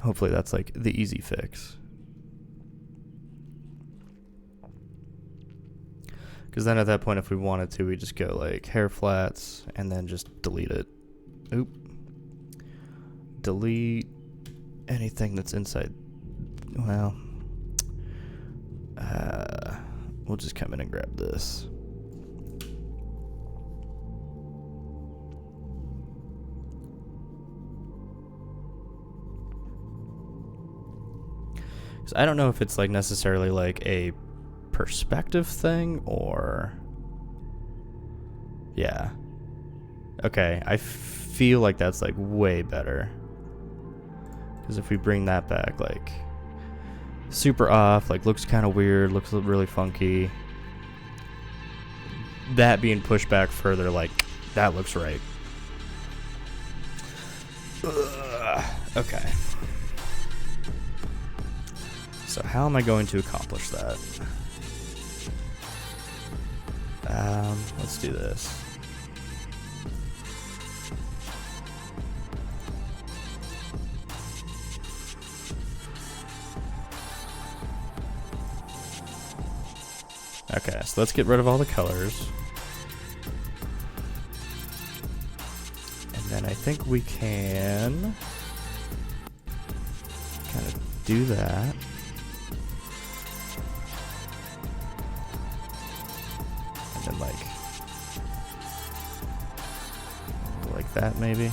Hopefully that's like the easy fix. Because then at that point, if we wanted to, we just go like hair flats and then just delete it. Oop. Delete anything that's inside. Well, we'll just come in and grab this. So I don't know if it's like necessarily like a perspective thing or yeah. Okay, I feel like that's like way better. Because if we bring that back, like super off, like looks kind of weird, looks really funky. That being pushed back further, like that looks right. Okay. So how am I going to accomplish that? Let's do this. Okay, so let's get rid of all the colors. And then I think we can kind of do that. And then like that maybe.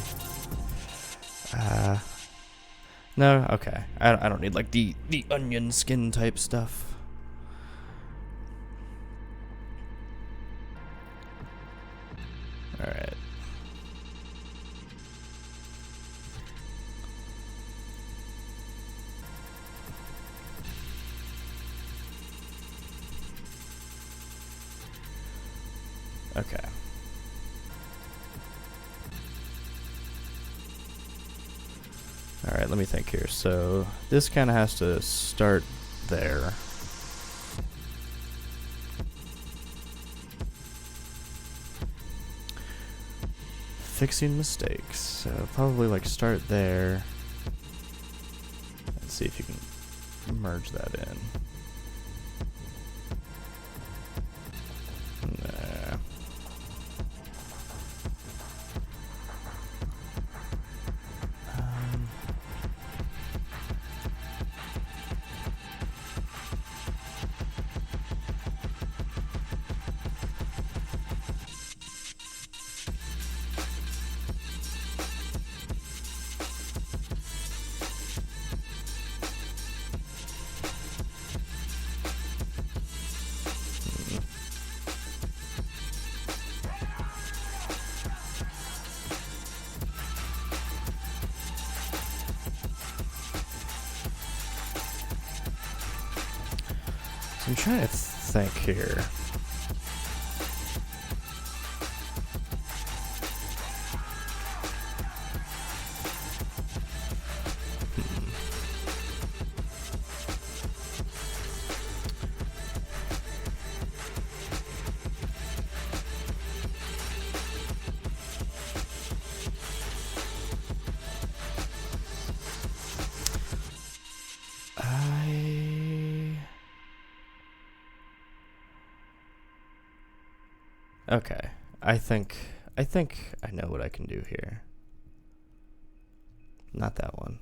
No, okay. I don't need like the onion skin type stuff. All right. Okay. All right, let me think here. So this kind of has to start there. Fixing mistakes. So probably like start there. Let's see if you can merge that in. Nah. I'm trying to think here. Okay, I think I know what I can do here. Not that one.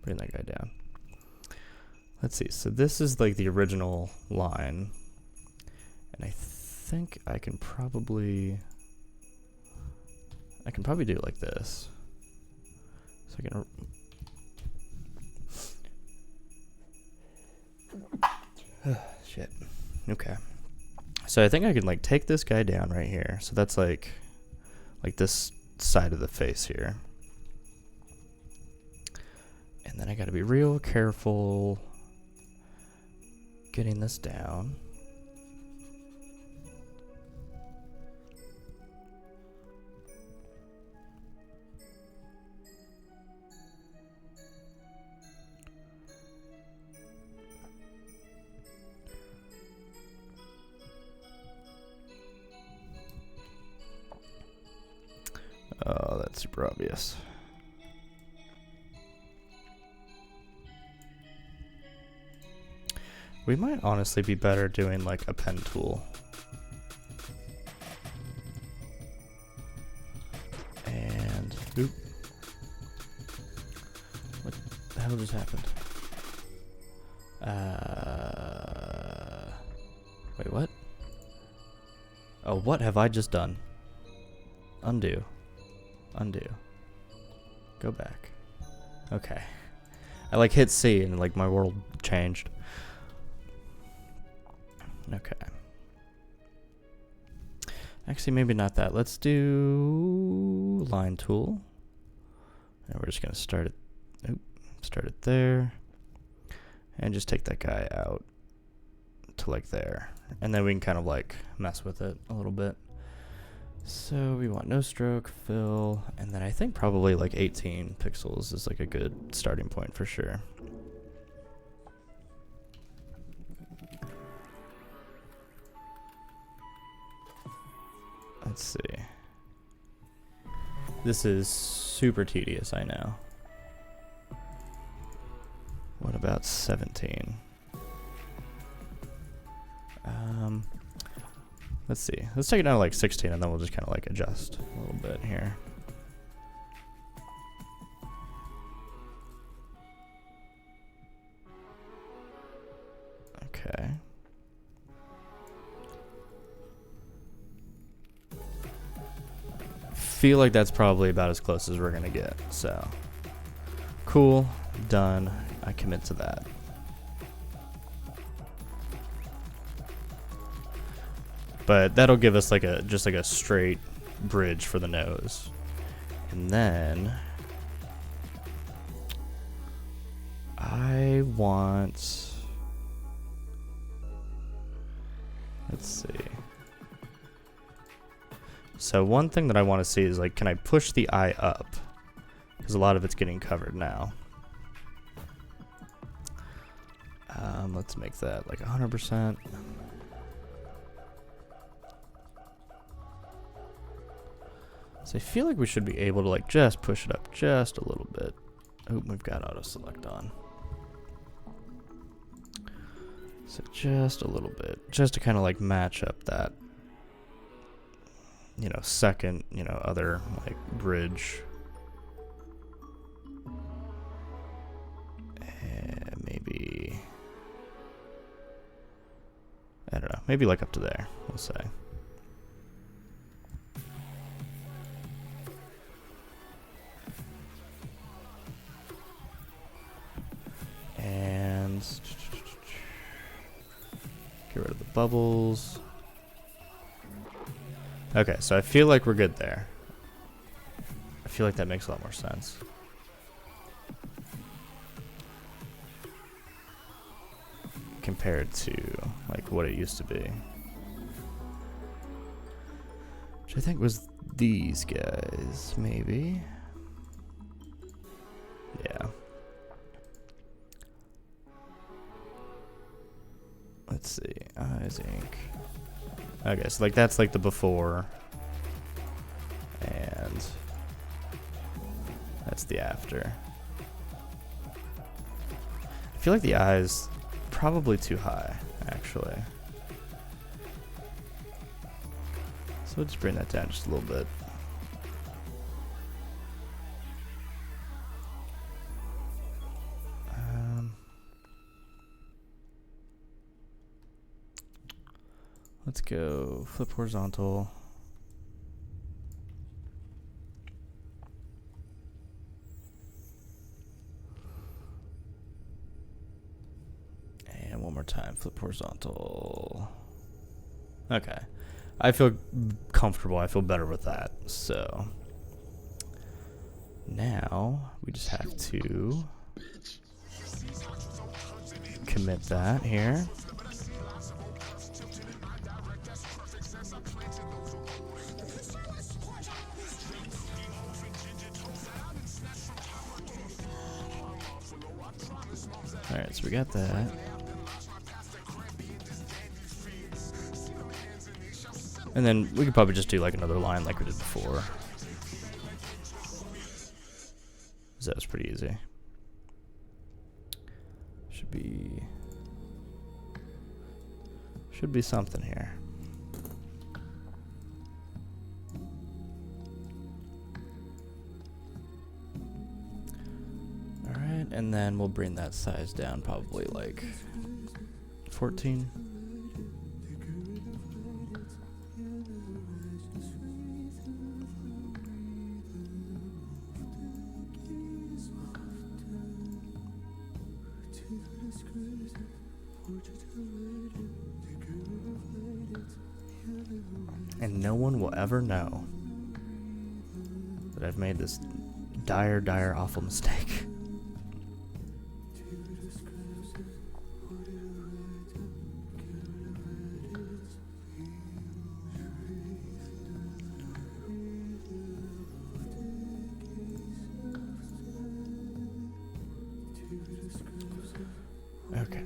Bring that guy down. Let's see. So this is like the original line, and I think I can probably do it like this. So I can. Shit. Okay. So I think I can like take this guy down right here. So that's like this side of the face here. And then I gotta be real careful getting this down. Oh, that's super obvious. We might honestly be better doing like a pen tool. And oop. What the hell just happened? Wait, what? Oh, what have I just done? Undo. Undo. Go back. Okay. I like hit C and like my world changed. Okay. Actually, maybe not that. Let's do line tool. And we're just gonna start it there. And just take that guy out to like there. And then we can kind of like mess with it a little bit. So we want no stroke, fill, and then I think probably like 18 pixels is like a good starting point for sure. Let's see. This is super tedious, I know. What about 17? Let's see. Let's take it down to like 16 and then we'll just kind of like adjust a little bit here. Okay. Feel like that's probably about as close as we're gonna get. So cool, done. I commit to that. But that'll give us like just like a straight bridge for the nose. And then I want, let's see. So one thing that I want to see is like, can I push the eye up? Because a lot of it's getting covered now. Let's make that like 100%. So I feel like we should be able to like just push it up just a little bit. Oh, we've got auto select on. So just a little bit, just to kind of like match up that, you know, second, you know, other like bridge. Maybe, I don't know, maybe like up to there, we'll say. And get rid of the bubbles. Okay, so I feel like we're good there. I feel like that makes a lot more sense. Compared to like what it used to be. Which I think was these guys, maybe. Yeah. Let's see. Eyes ink. Okay, so like that's like the before. And that's the after. I feel like the eyes probably too high, actually. So we'll just bring that down just a little bit. Let's go flip horizontal. And one more time, flip horizontal. Okay. I feel comfortable. I feel better with that. So now we just have to commit that here. Alright, so we got that. And then we could probably just do like another line like we did before. So that was pretty easy. Should be something here. Alright, and then we'll bring that size down probably like 14. And no one will ever know that I've made this dire, awful mistake. Okay.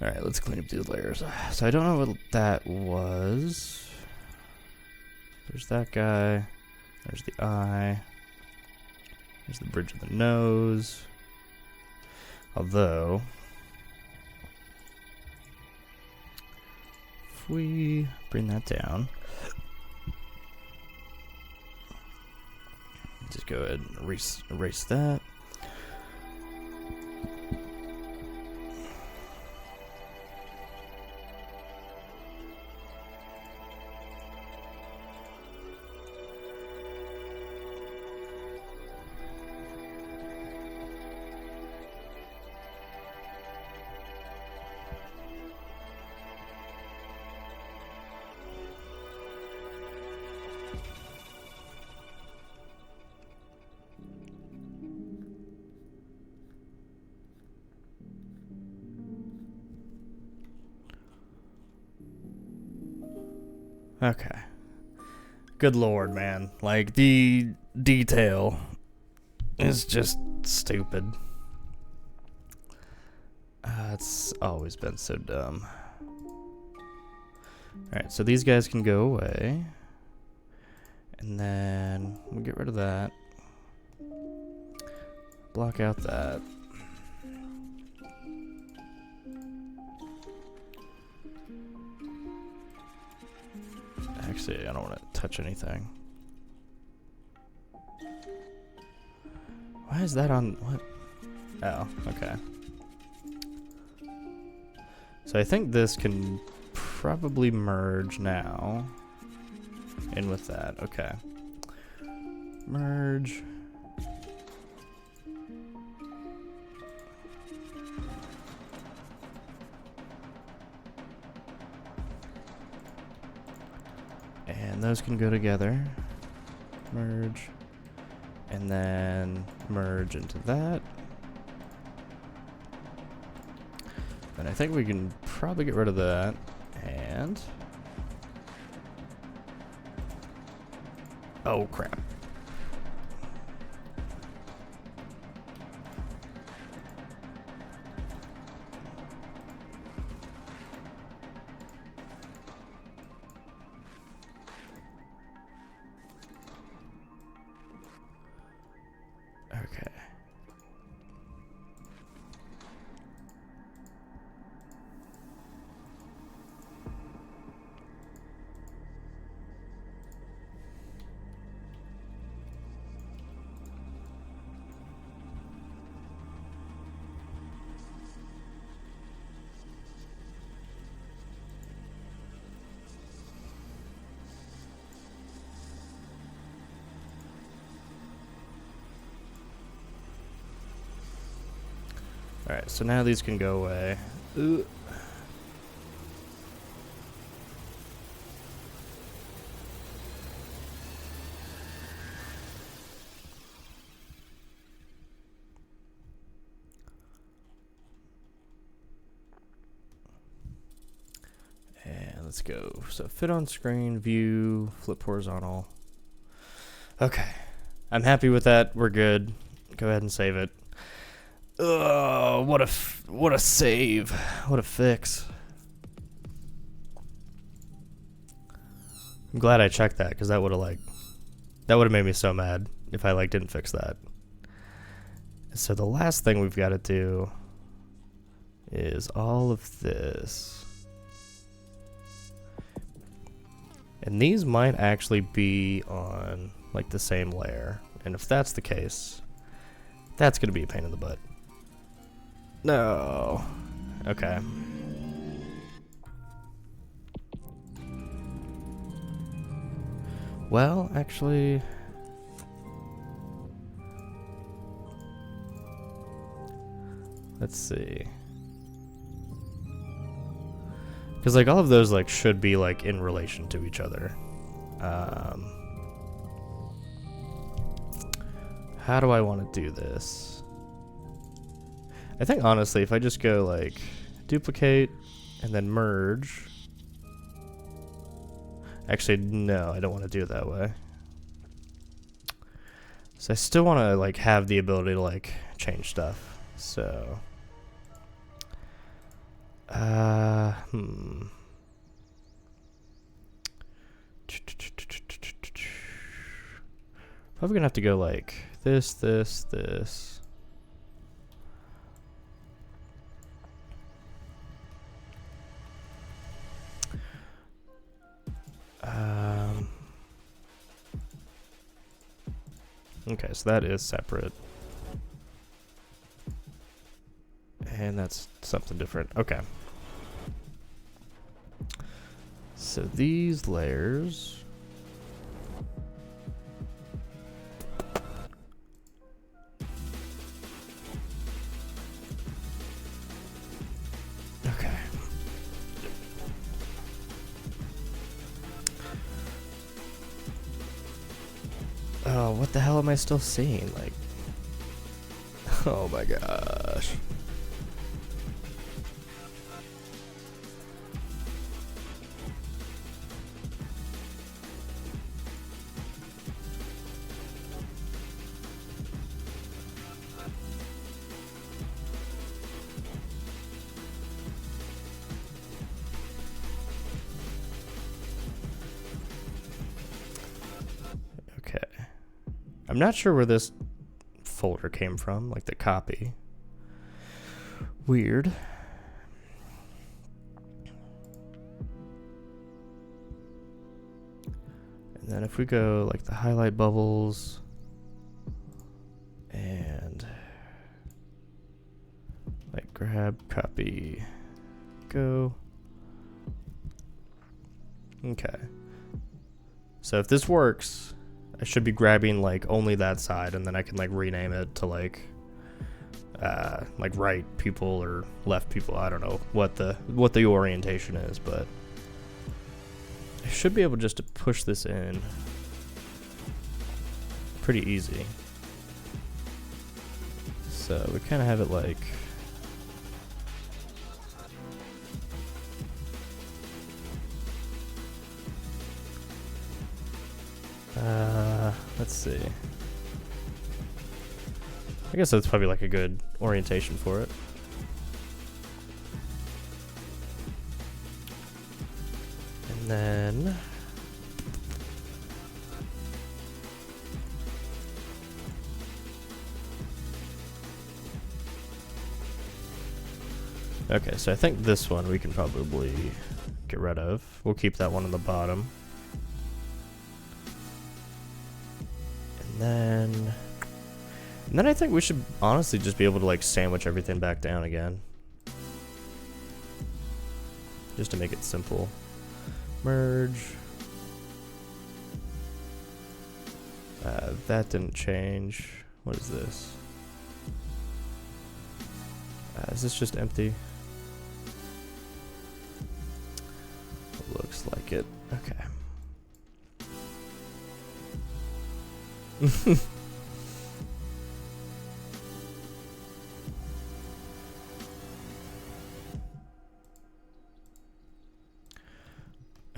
Alright, let's clean up these layers. So I don't know what that was. There's that guy. There's the eye. There's the bridge of the nose. Although, if we bring that down, just go ahead and erase that. Okay. Good lord, man. Like, the detail is just stupid. It's always been so dumb. Alright, so these guys can go away. And then we'll get rid of that. Block out that. Actually, I don't want to touch anything. Why is that on? What? Oh, okay. So I think this can probably merge now. In with that, okay. Merge. And those can go together. Merge. And then merge into that. And I think we can probably get rid of that. And... oh, crap. Okay. Alright, so now these can go away. Ooh. And let's go. So fit on screen, view, flip horizontal. Okay. I'm happy with that. We're good. Go ahead and save it. Oh, what a save. What a fix. I'm glad I checked that, because that would have made me so mad if I didn't fix that. So the last thing we've got to do is all of this. And these might actually be on the same layer. And if that's the case, that's going to be a pain in the butt. No. Okay. Well, actually... let's see. Because, all of those, should be, in relation to each other. How do I want to do this? I think, honestly, if I just go, duplicate and then merge... actually, no, I don't want to do it that way. So I still want to, have the ability to, change stuff. So... probably gonna have to go this, this, this. Okay, so that is separate. And that's something different. Okay. So these layers... okay. Oh, what the hell am I still seeing? Oh my gosh. I'm not sure where this folder came from, like the copy. Weird. And then if we go like the highlight bubbles and like grab, copy, go. Okay. So if this works, I should be grabbing like only that side, and then I can like rename it to like right people or left people. I don't know what the orientation is, but I should be able just to push this in pretty easy. So we kind of have it like let's see. I guess that's probably like a good orientation for it. And then okay, so I think this one we can probably get rid of. We'll keep that one on the bottom. And then I think we should honestly just be able to like sandwich everything back down again. Just to make it simple. Merge. That didn't change. What is this? Is this just empty? Looks like it. Okay.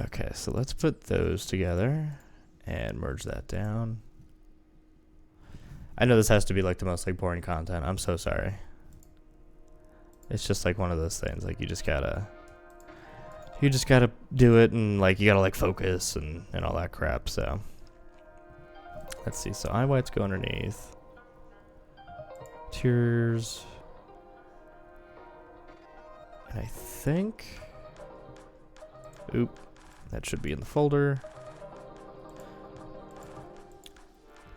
Okay, so let's put those together and merge that down. I know this has to be like the most like boring content. I'm so sorry. It's just like one of those things, like you just gotta do it, and like you gotta like focus and all that crap. So let's see. So eye whites go underneath. Tears. And I think, oop, that should be in the folder.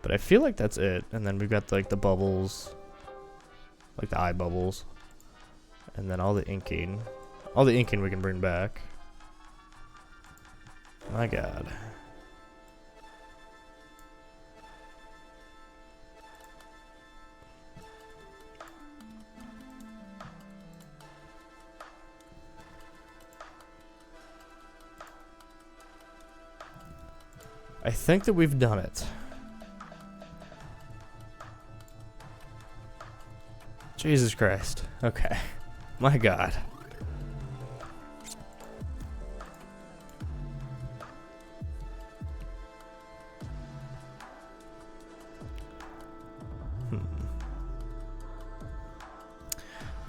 But I feel like that's it. And then we've got like the bubbles, like the eye bubbles. And then all the inking. All the inking we can bring back. My God. I think that we've done it. Jesus Christ. Okay. My God.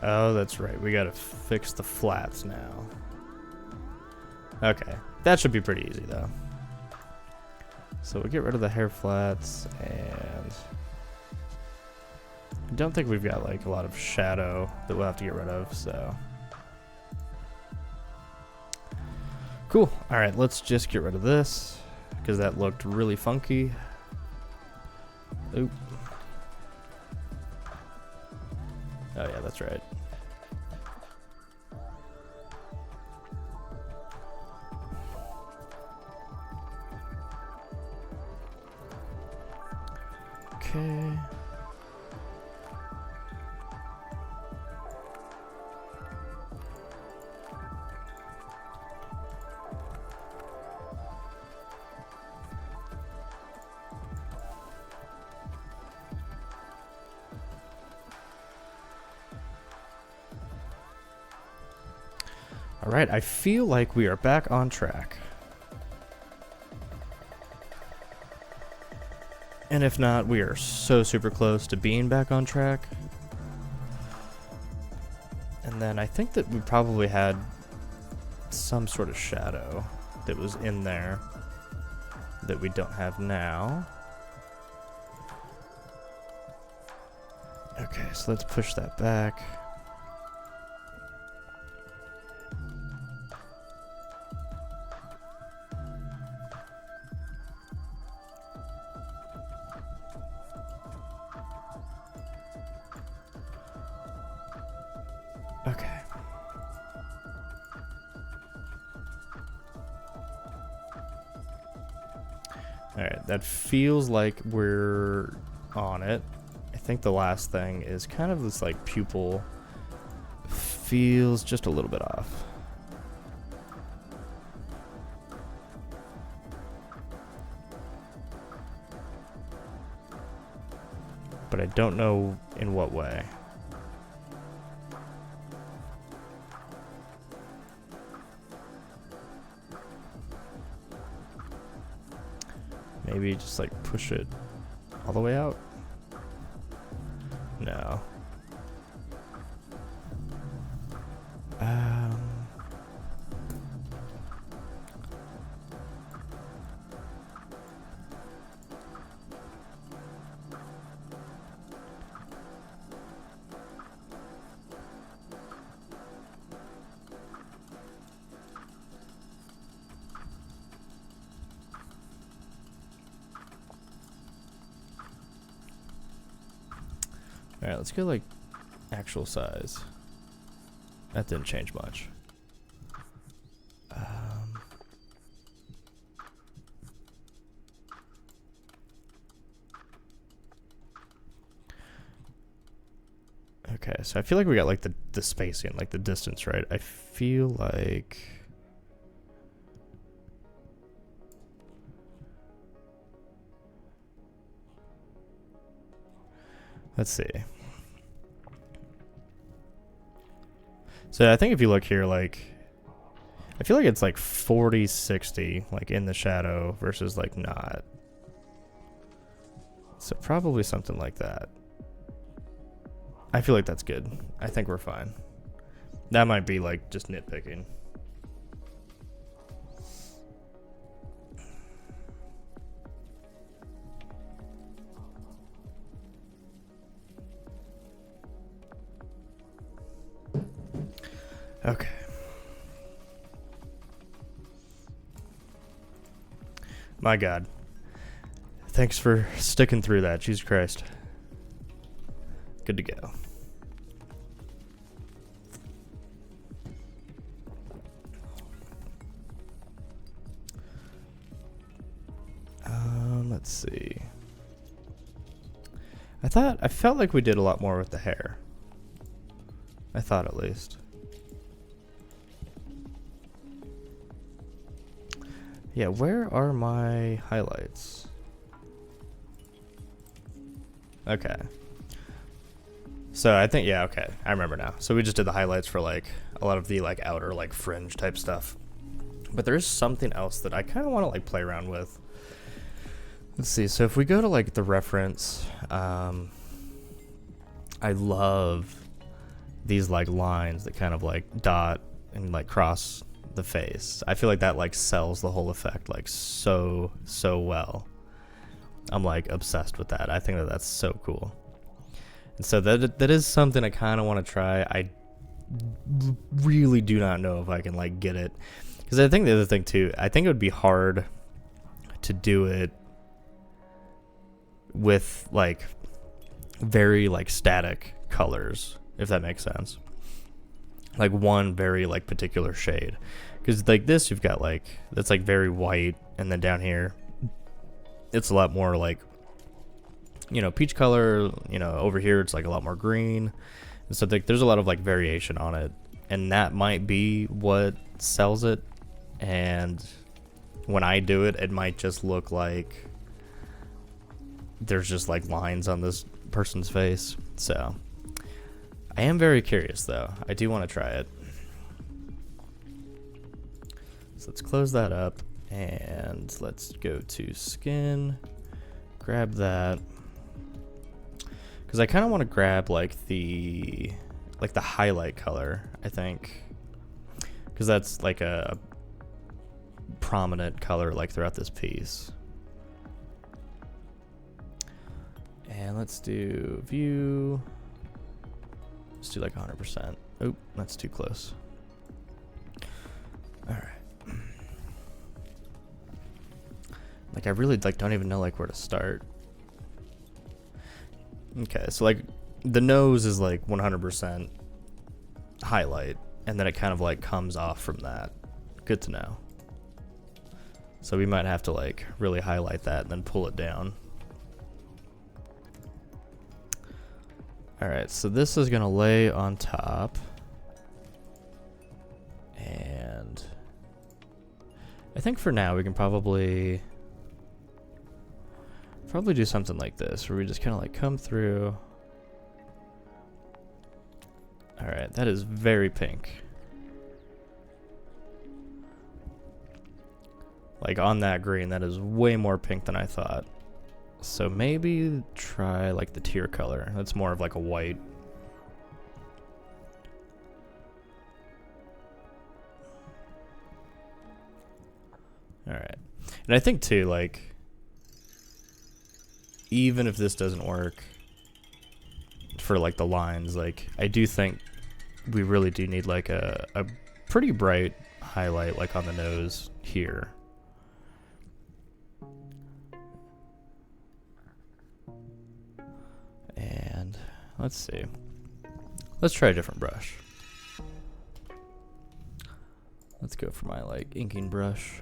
Oh, that's right. We gotta fix the flats now. Okay. That should be pretty easy, though. So we get rid of the hair flats, and I don't think we've got like a lot of shadow that we'll have to get rid of, so. Cool. All right, let's just get rid of this because that looked really funky. Oop. Oh yeah, that's right. Okay. All right, I feel like we are back on track. And if not, we are so super close to being back on track. And then I think that we probably had some sort of shadow that was in there that we don't have now. Okay, so let's push that back. Okay. Alright, that feels like we're on it. I think the last thing is kind of this like pupil feels just a little bit off. But I don't know in what way. Maybe just like push it all the way out? No. Alright, let's go like actual size. That didn't change much. Okay, so I feel like we got like the spacing, like the distance right. I feel like... Let's see. So I think if you look here, like, I feel like it's like 40-60, like in the shadow versus like not. So probably something like that. I feel like that's good. I think we're fine. That might be like just nitpicking. Okay. My God. Thanks for sticking through that. Jesus Christ. Good to go. Let's see. I felt like we did a lot more with the hair. I thought at least. Yeah, where are my highlights? Okay. So I think, yeah, okay. I remember now. So we just did the highlights for like a lot of the like outer like fringe type stuff. But there is something else that I kind of want to like play around with. Let's see. So if we go to like the reference, I love these like lines that kind of like dot and like cross the face. I feel like that like sells the whole effect like so well. I'm like obsessed with that. I think that that's so cool. And so that is something I kind of want to try. I really do not know if I can like get it, because I think the other thing too, I think it would be hard to do it with like very like static colors, if that makes sense. Like one very like particular shade, because like this you've got like that's like very white, and then down here it's a lot more like, you know, peach color, you know, over here it's like a lot more green, and so there's a lot of like variation on it, and that might be what sells it. And when I do it, it might just look like there's just like lines on this person's face. So I am very curious though. I do want to try it. So let's close that up and let's go to skin, grab that, because I kind of want to grab like the highlight color, I think, because that's like a prominent color like throughout this piece. And let's do view, Let's do like 100%. Oop, that's too close. All right. Like I really like don't even know like where to start. Okay, so like the nose is like 100% highlight, and then it kind of like comes off from that. Good to know. So we might have to like really highlight that and then pull it down. All right, so this is gonna lay on top, and I think for now we can probably do something like this, where we just kind of like come through. All right, that is very pink. Like on that green, that is way more pink than I thought. So maybe try like the tear color. That's more of like a white. All right. And I think too, like, even if this doesn't work for like the lines, like I do think we really do need like a pretty bright highlight like on the nose here. And let's see. Let's try a different brush. Let's go for my like inking brush.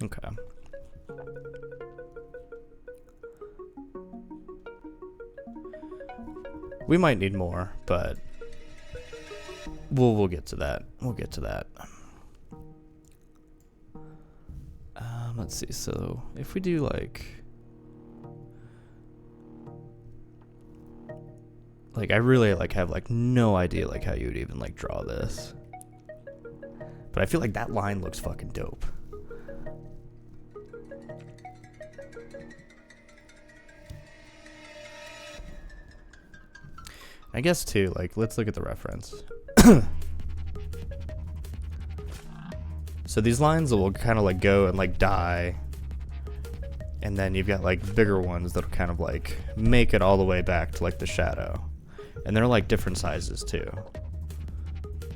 Okay. We might need more, but we'll get to that. We'll get to that. Let's see. So if we do like I really like have like no idea like how you would even like draw this, but I feel like that line looks fucking dope. I guess too, like, let's look at the reference. So these lines will kind of like go and like die, and then you've got like bigger ones that'll kind of like make it all the way back to like the shadow, and they're like different sizes too.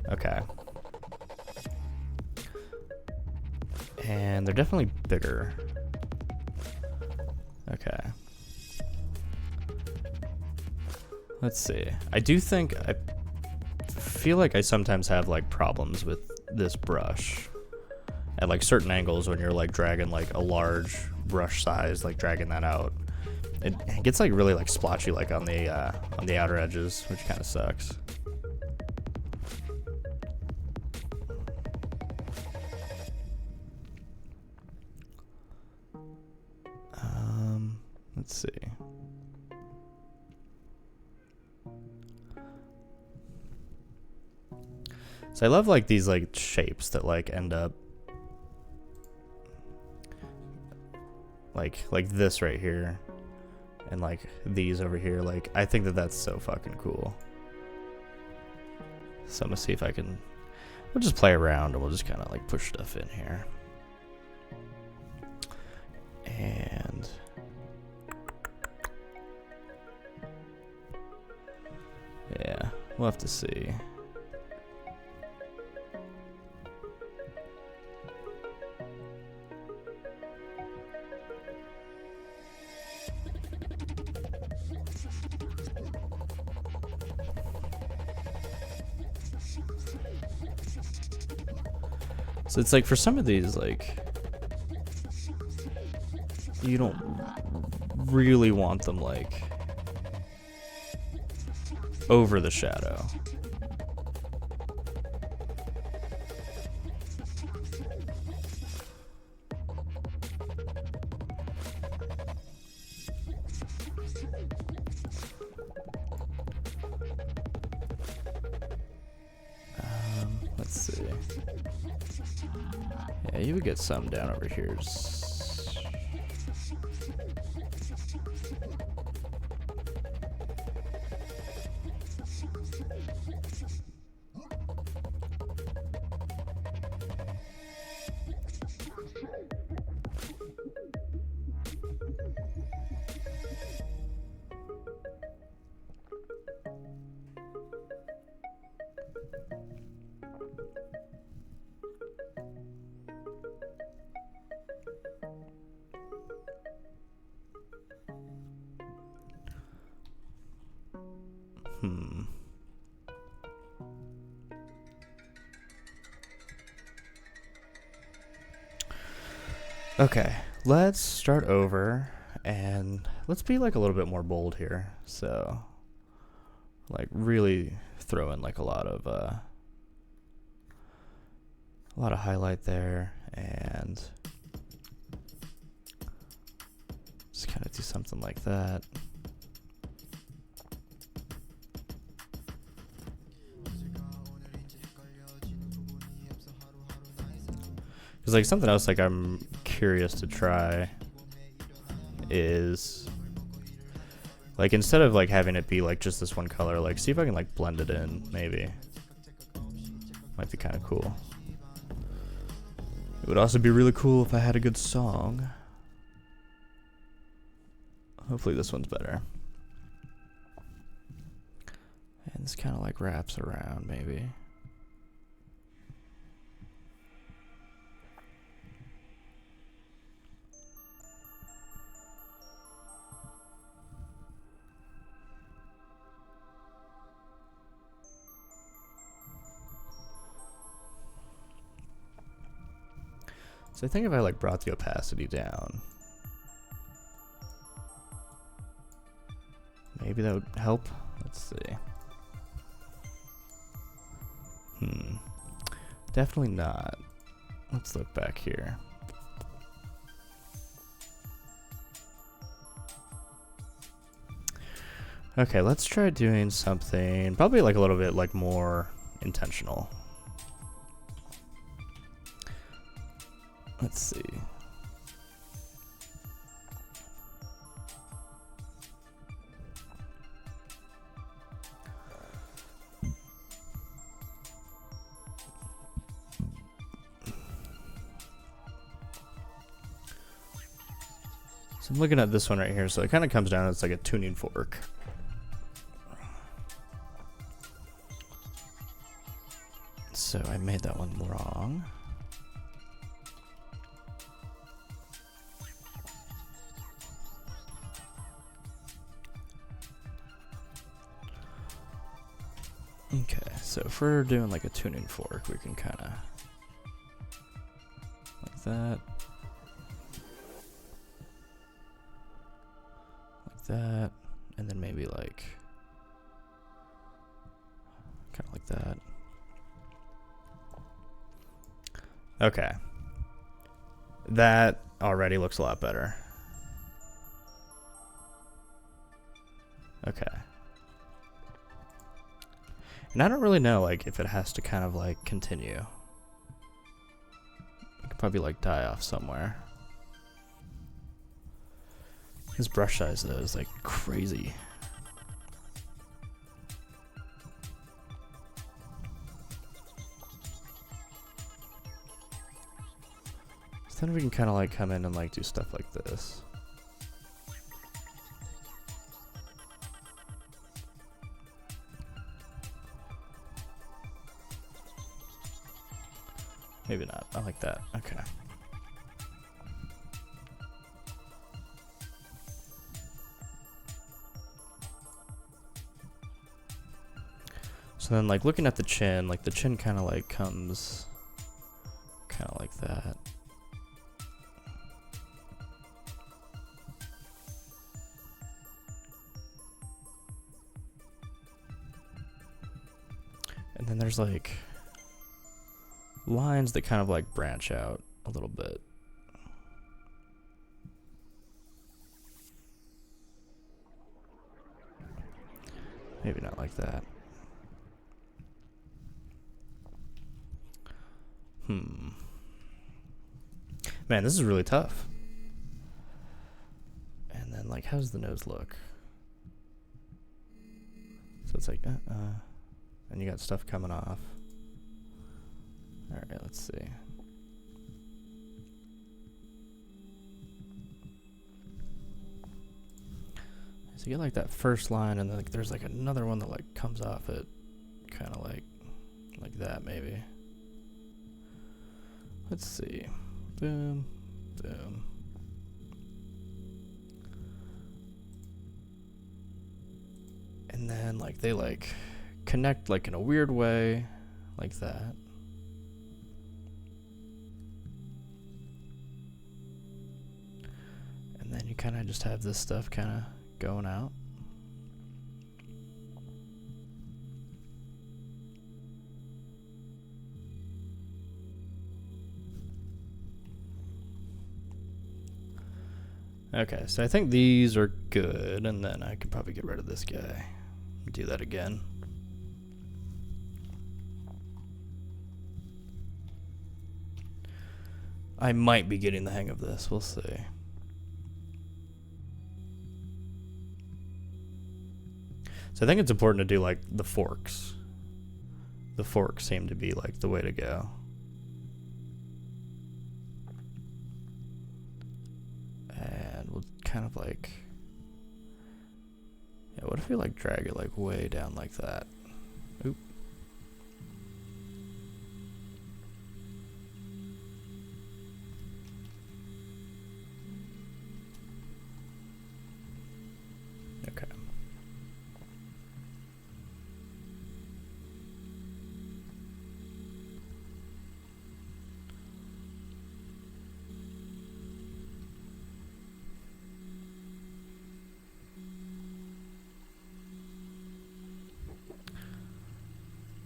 Okay. And they're definitely bigger. Okay. Let's see. I do think, I feel like I sometimes have like problems with this brush at like certain angles when you're like dragging like a large brush size, like dragging that out. It gets like really like splotchy like on the outer edges, which kind of sucks. Let's see. So I love like these like shapes that like end up like this right here, and like these over here. Like I think that that's so fucking cool. So I'm gonna see if I can. We'll just play around and we'll just kind of like push stuff in here. And yeah, we'll have to see. So it's like for some of these, like, you don't really want them like over the shadow. Let's see. Yeah, you would get some down over here. Hmm. Okay, let's start over and let's be like a little bit more bold here. So, like, really throw in like a lot of highlight there, and just kind of do something like that. Because like something else like I'm curious to try is like instead of like having it be like just this one color, like see if I can like blend it in, maybe. Might be kind of cool. It would also be really cool if I had a good song. Hopefully this one's better. And this kind of like wraps around maybe. So I think if I like brought the opacity down, maybe that would help. Let's see. Definitely not. Let's look back here. Okay, let's try doing something probably like a little bit like more intentional. Let's see. So I'm looking at this one right here, so it kind of comes down, it's like a tuning fork. So I made that one wrong. Okay, so if we're doing like a tuning fork, we can kind of like that. Like that. And then maybe like kind of like that. Okay. That already looks a lot better. Okay. And I don't really know, like, if it has to kind of, like, continue. It could probably, like, die off somewhere. His brush size, though, is, like, crazy. So then we can kind of, like, come in and, like, do stuff like this. Maybe not. I like that. Okay. So then, like, looking at the chin, like, the chin kind of, like, comes kind of like that. And then there's, like, lines that kind of like branch out a little bit. Maybe not like that. Man, this is really tough. And then like, how does the nose look? So it's like, and you got stuff coming off. All right, let's see. So you get like that first line, and then like, there's like another one that like comes off it, kind of like that maybe. Let's see. Boom, boom. And And then like they like connect like in a weird way, like that. And then you kind of just have this stuff kind of going out. Okay, so I think these are good, and then I could probably get rid of this guy. Do that again. I might be getting the hang of this, we'll see. So I think it's important to do like the forks. The forks seem to be like the way to go. And we'll kind of like, yeah, what if we like drag it like way down like that? Oop. Okay.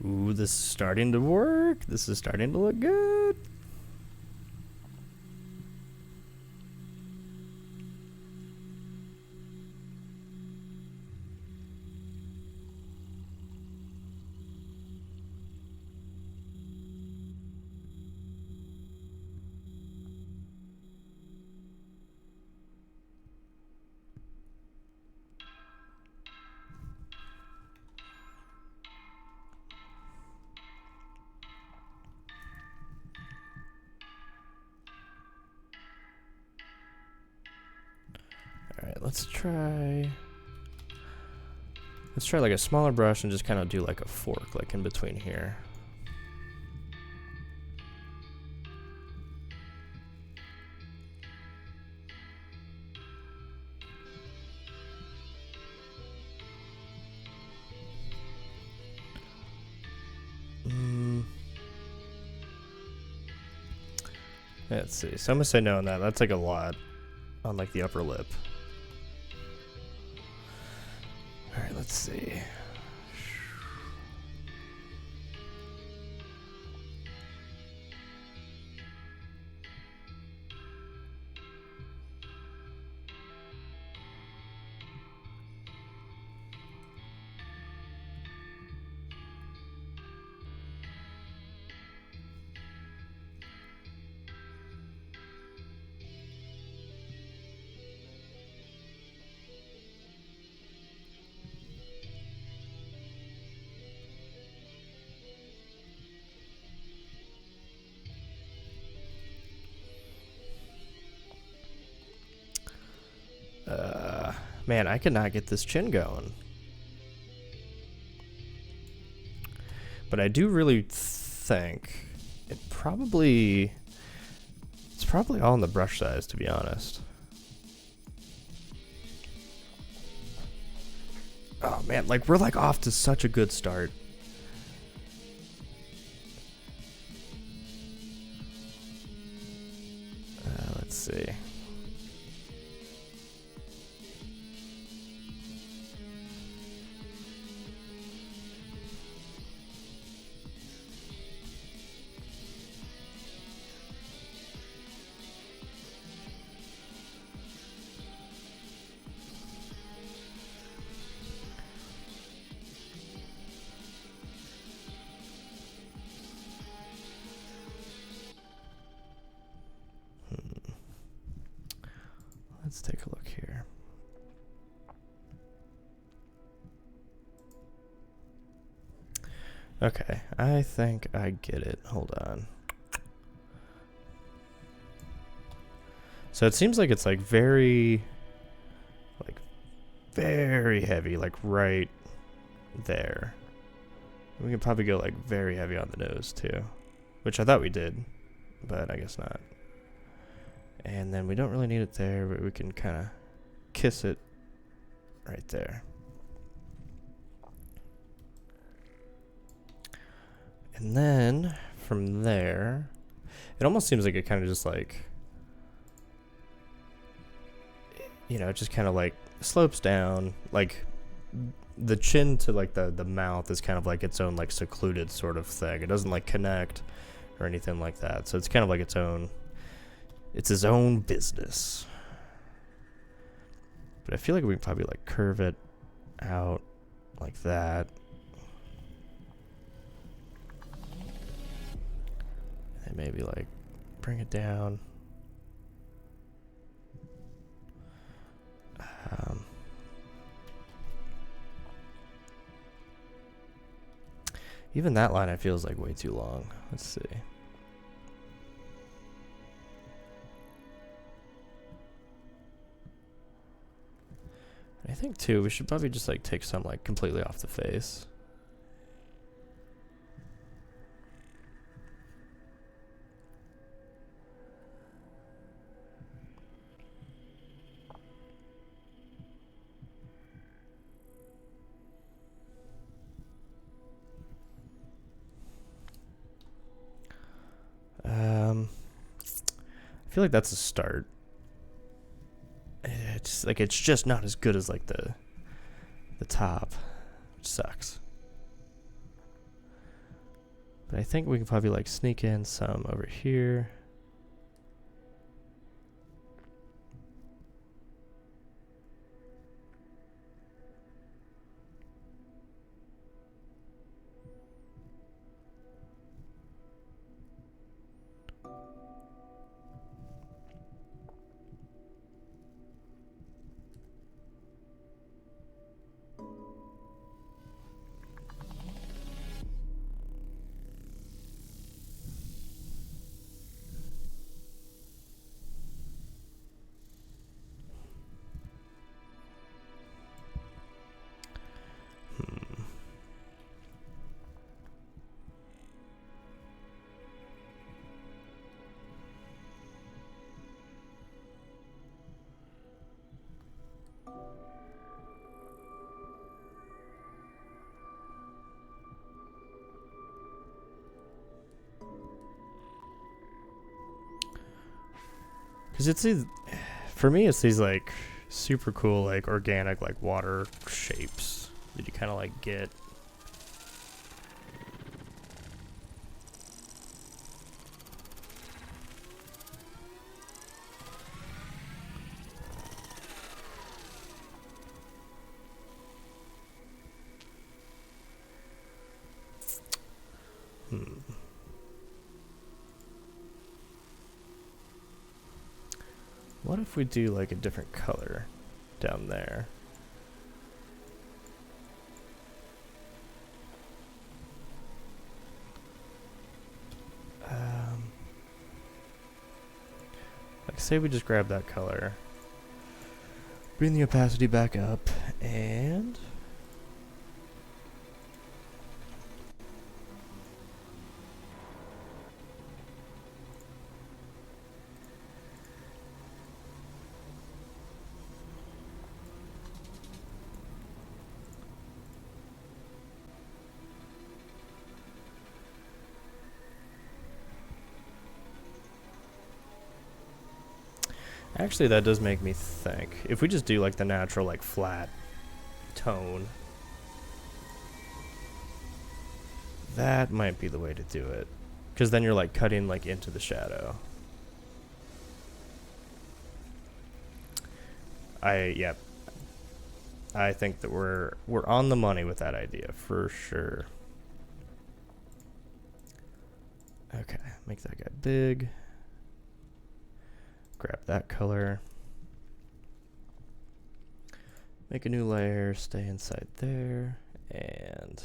Ooh, this is starting to work. This is starting to look good. Alright, let's try like a smaller brush and just kind of do like a fork like in between here. Let's see. So I'm gonna say no on that. That's like a lot on like the upper lip. Alright, let's see. Man, I cannot get this chin going. But I do really think it's probably all in the brush size, to be honest. Oh man, like we're like off to such a good start. Let's see. Let's take a look here. Okay, I think I get it. Hold on. So it seems like it's like very heavy, like right there. We can probably go like very heavy on the nose too, which I thought we did, but I guess not. And then we don't really need it there, but we can kind of kiss it right there. And then from there, it almost seems like it kind of just like, you know, it just kind of like slopes down. Like the chin to like the mouth is kind of like its own like secluded sort of thing. It doesn't like connect or anything like that. So it's kind of like its own business. But I feel like we can probably like curve it out like that. And maybe like bring it down. Even that line I feel is like way too long. Let's see. I think too, we should probably just like take some like completely off the face. I feel like that's a start. It's just not as good as like the top, which sucks. But I think we can probably like sneak in some over here. Because it's these, for me, it's these like super cool, like organic, like water shapes that you kind of like get. What if we do like a different color down there? Like say we just grab that color, bring the opacity back up, and actually that does make me think. If we just do like the natural like flat tone, that might be the way to do it. Because then you're like cutting like into the shadow. I think that we're on the money with that idea for sure. Okay, make that guy big. Grab that color. Make a new layer, stay inside there, and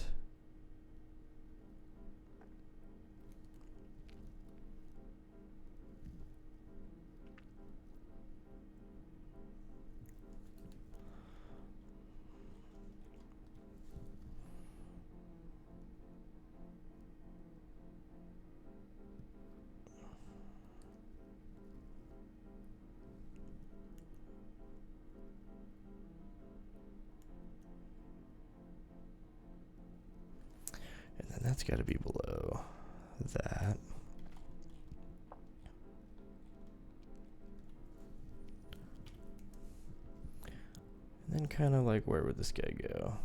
then that's got to be below. that. And then kind of like, where would this guy go?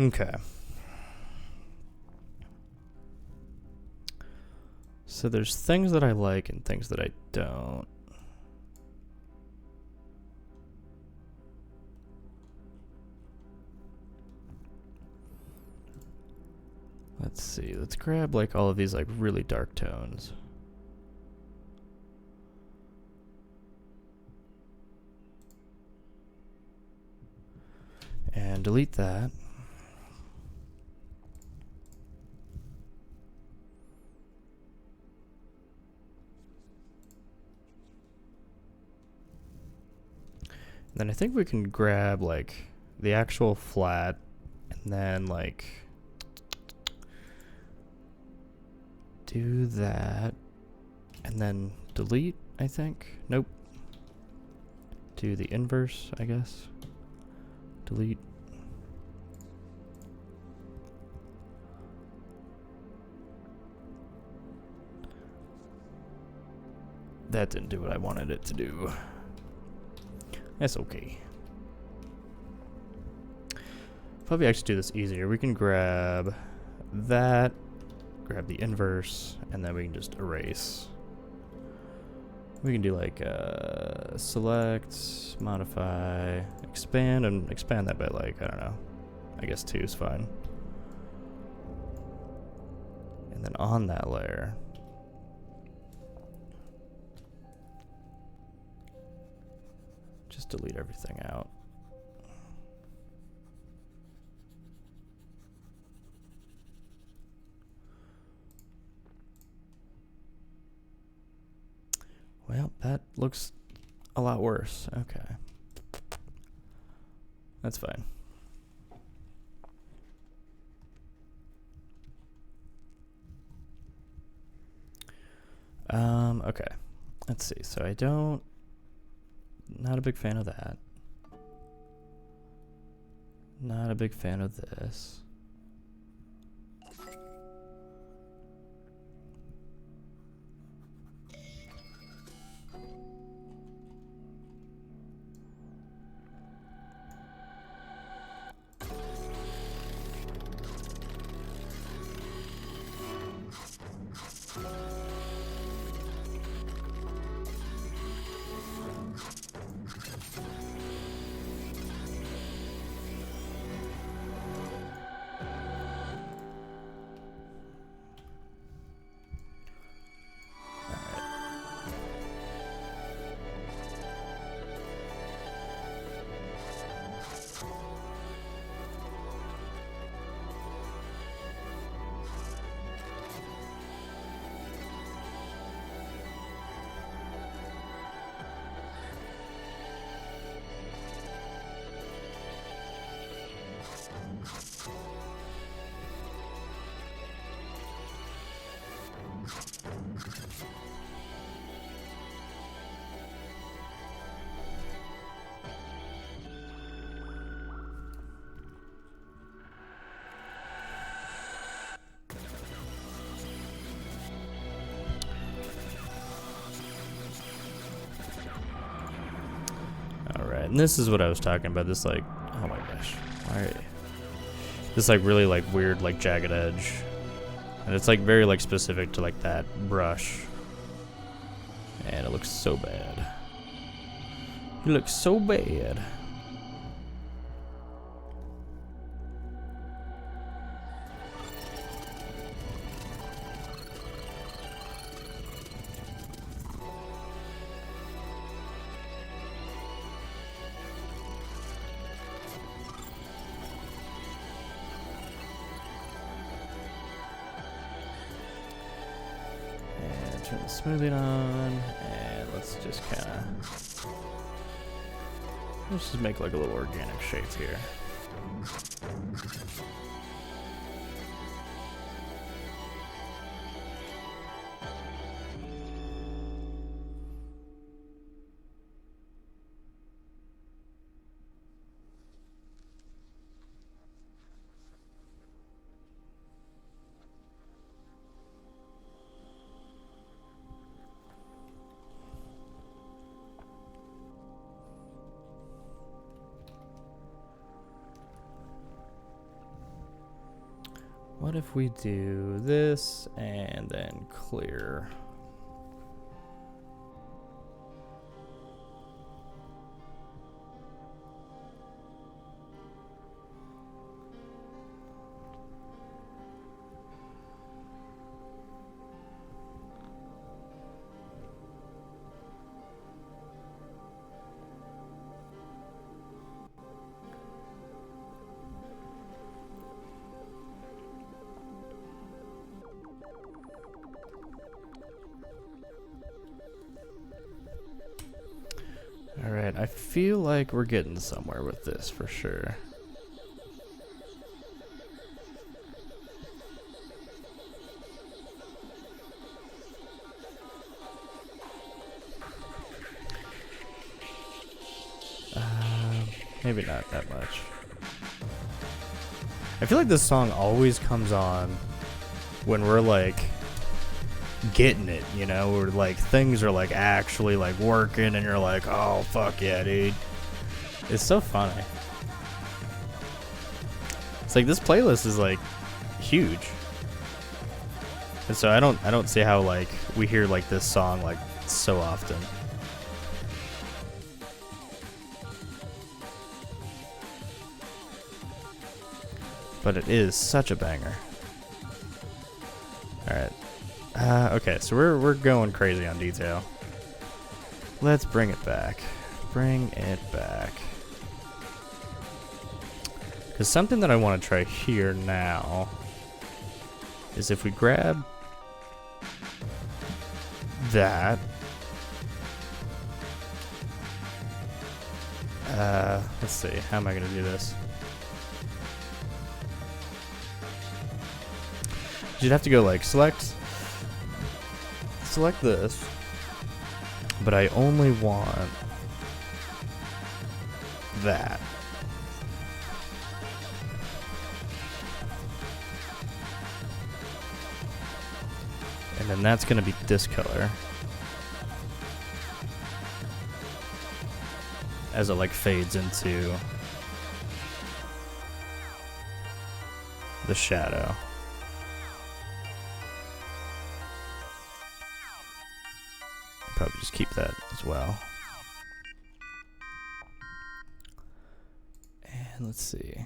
Okay. So there's things that I like and things that I don't. Let's see. Let's grab like all of these like really dark tones. And delete that. Then I think we can grab like the actual flat and then like do that and then delete, I think. Nope. Do the inverse, I guess. Delete. That didn't do what I wanted it to do. That's okay. If we actually do this easier, we can grab that, grab the inverse, and then we can just erase. We can do like select, modify, expand, and expand that by like, I don't know. I guess 2 is fine. And then on that layer, just delete everything out. Well, that looks a lot worse. Okay. That's fine. Okay. Let's see. So not a big fan of that. Not a big fan of this. And this is what I was talking about. This like, oh my gosh, this like really like weird like jagged edge, and it's like very like specific to like that brush, and it looks so bad. It looks so bad. Turn the smoothing on, and let's just kind of, let's just make like a little organic shape here. What if we do this and then clear? Alright, I feel like we're getting somewhere with this for sure. Maybe not that much. I feel like this song always comes on when we're like getting it, you know, where like things are like actually like working and you're like, oh fuck yeah, dude. It's so funny. It's like this playlist is like huge. And so I don't see how like we hear like this song like so often. But it is such a banger. Alright. Okay, so we're going crazy on detail. Let's bring it back. Bring it back. Because something that I want to try here now is if we grab that. Let's see. How am I going to do this? You'd have to go like select this, but I only want that. And then that's going to be this color as it like fades into the shadow. Probably just keep that as well. And let's see.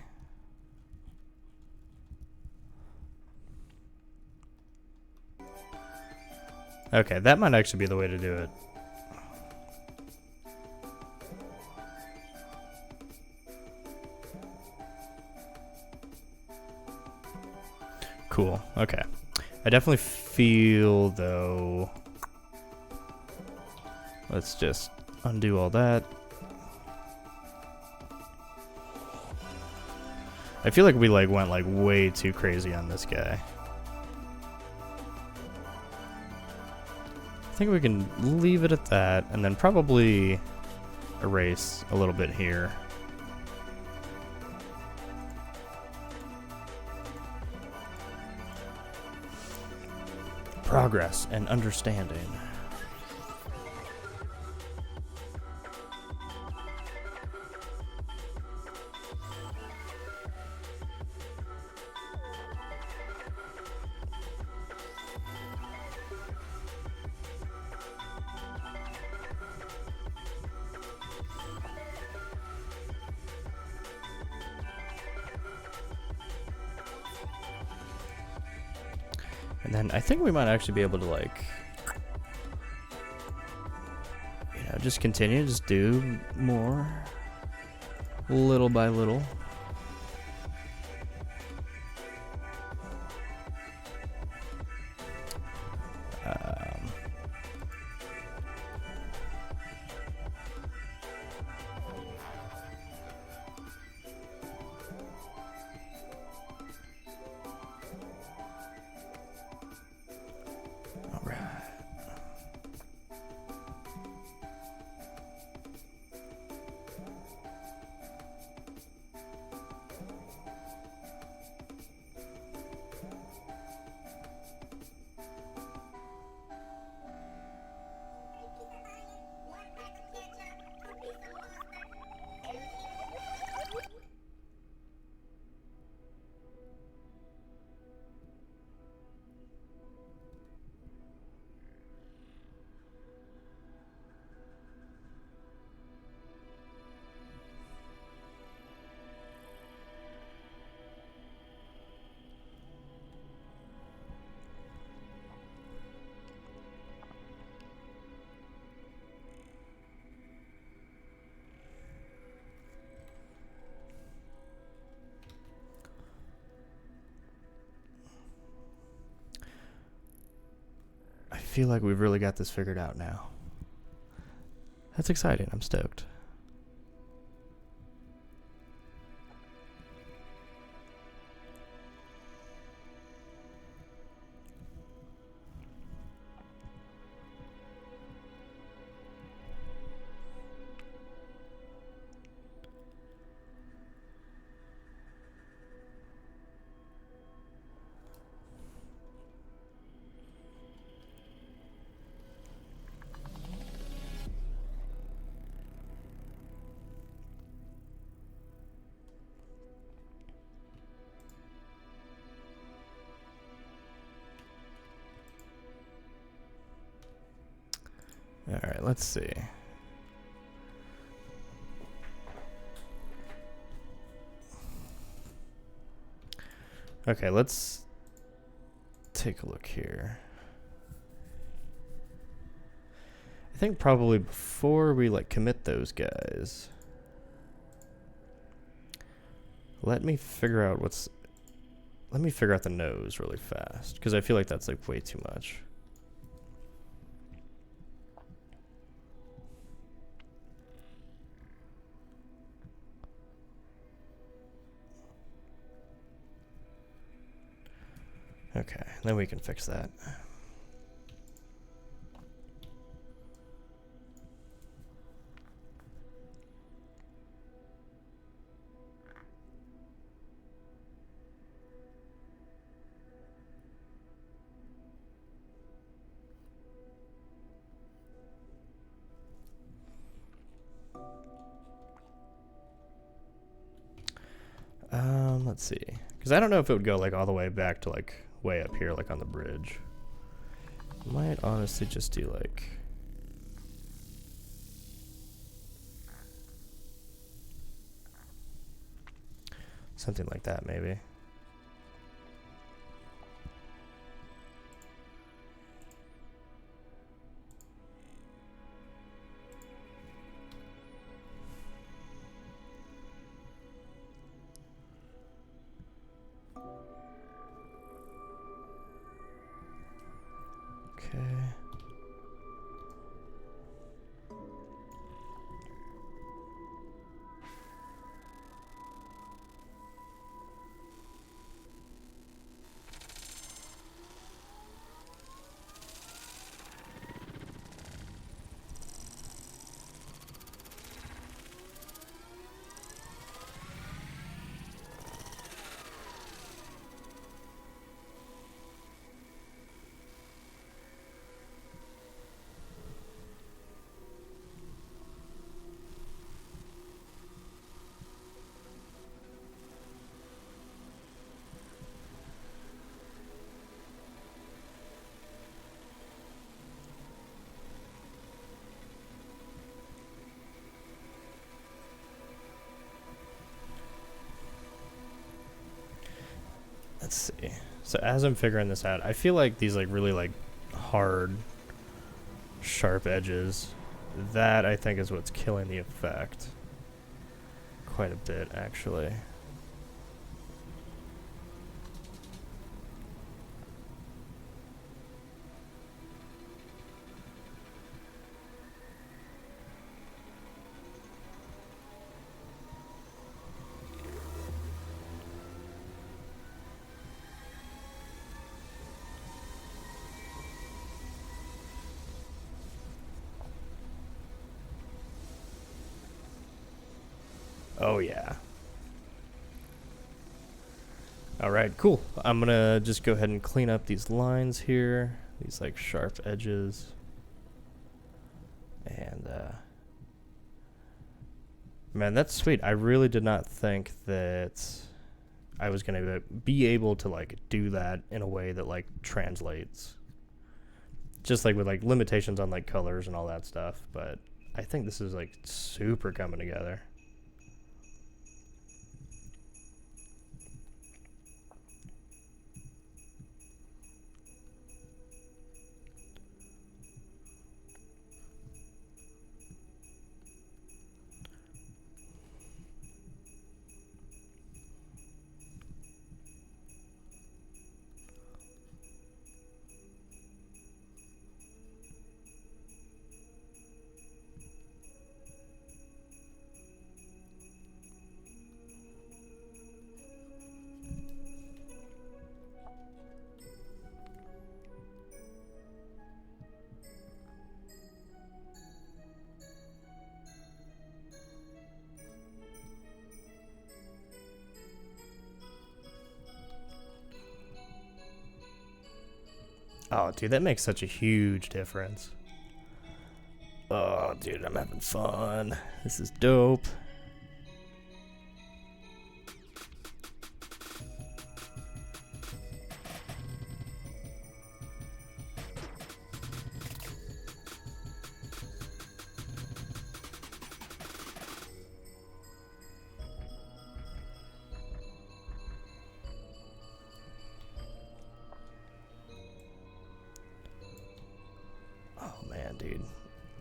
Okay, that might actually be the way to do it. Cool. Okay. I definitely feel though. Let's just undo all that. I feel like we like went like way too crazy on this guy. I think we can leave it at that and then probably erase a little bit here. Progress and understanding. And then I think we might actually be able to, like, you know, just continue, just do more, little by little. All right. I feel like we've really got this figured out now. That's exciting. I'm stoked. All right, let's see. Okay, let's take a look here. I think probably before we like commit those guys, let me figure out the nose really fast, because I feel like that's like way too much. Okay, then we can fix that. Let's see, because I don't know if it would go like all the way back to like way up here, like on the bridge. Might honestly just do like something like that, maybe. Okay. Let's see. So as I'm figuring this out, I feel like these like really like hard, sharp edges, that I think is what's killing the effect. Quite a bit, actually. Oh yeah. Alright, cool. I'm gonna just go ahead and clean up these lines here. These like sharp edges. And man, that's sweet. I really did not think that I was gonna be able to like do that in a way that like translates. Just like with like limitations on like colors and all that stuff, but I think this is like super coming together. Oh, dude, that makes such a huge difference. Oh, dude, I'm having fun. This is dope. Oh, man, dude.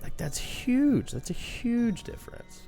Like, that's huge. That's a huge difference.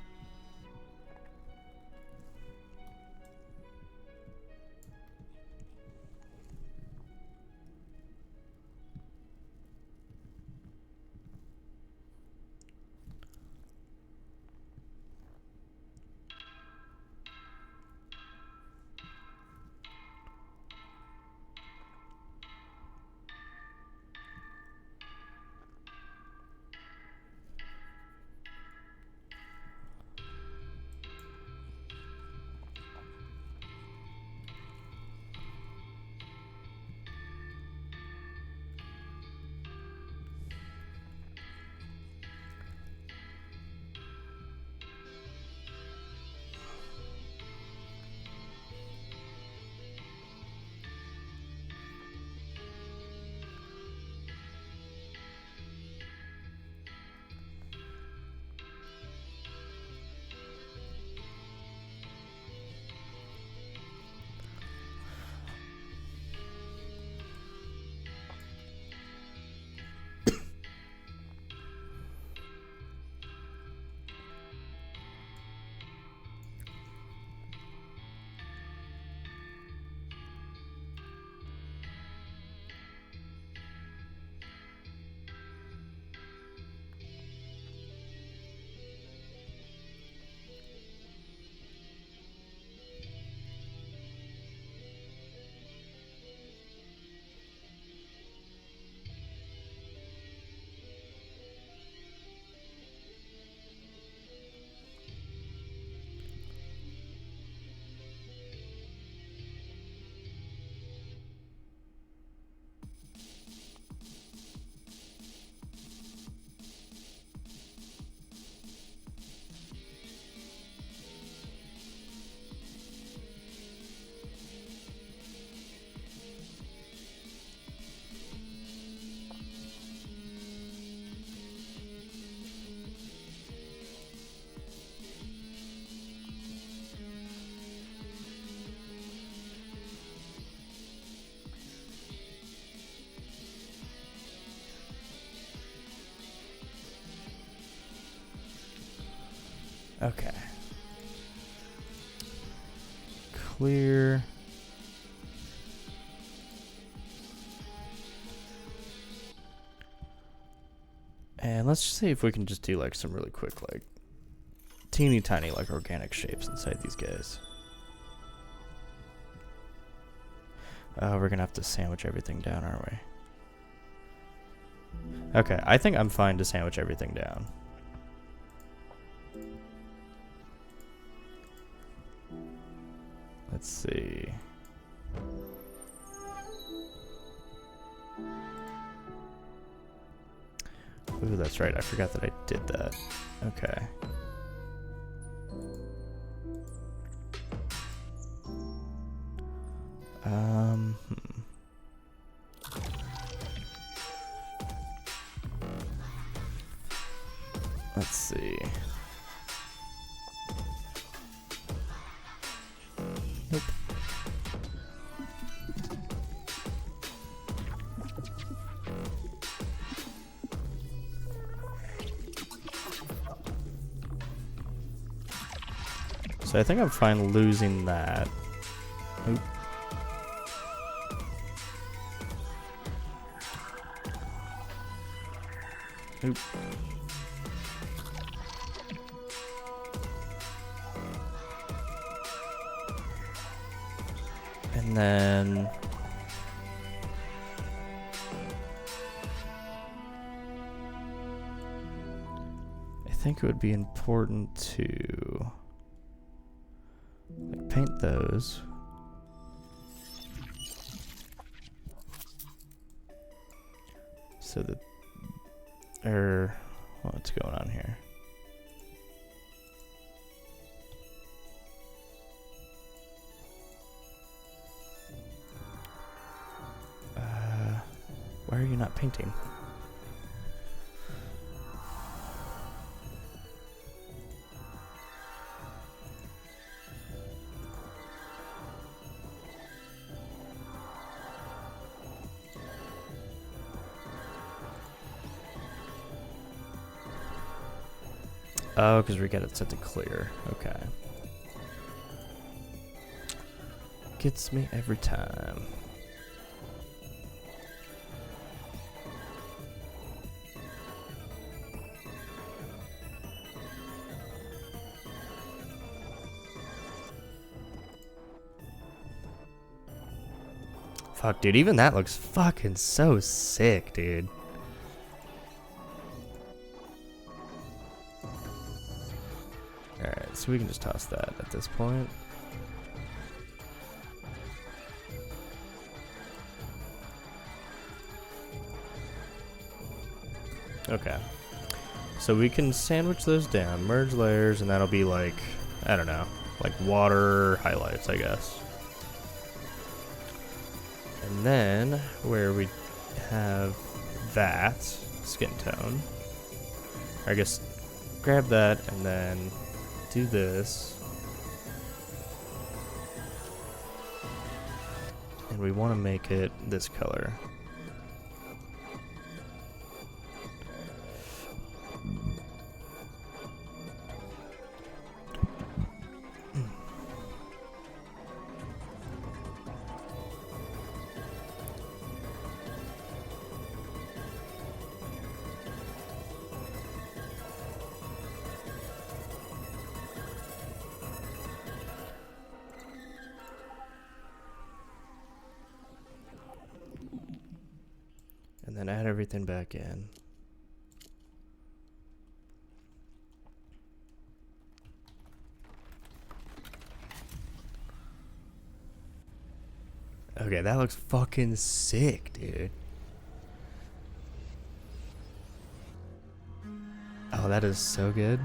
Okay. Clear. And let's just see if we can just do like some really quick, like teeny tiny, like organic shapes inside these guys. We're gonna have to sandwich everything down, aren't we? Okay, I think I'm fine to sandwich everything down. Let's see. Ooh, that's right. I forgot that I did that. Okay. Let's see. Nope. So I think I'm fine losing that. Oop. Oop. And then I think it would be important to like paint those. So that, what's going on here? Why are you not painting? Oh, because we got it set to clear. Okay. Gets me every time. Fuck, dude, even that looks fucking so sick, dude. Alright, so we can just toss that at this point. Okay. So we can sandwich those down, merge layers, and that'll be like, I don't know, like water highlights, I guess. And then, where we have that skin tone, I guess grab that and then do this. And we want to make it this color. And then add everything back in. Okay, that looks fucking sick, dude. Oh, that is so good.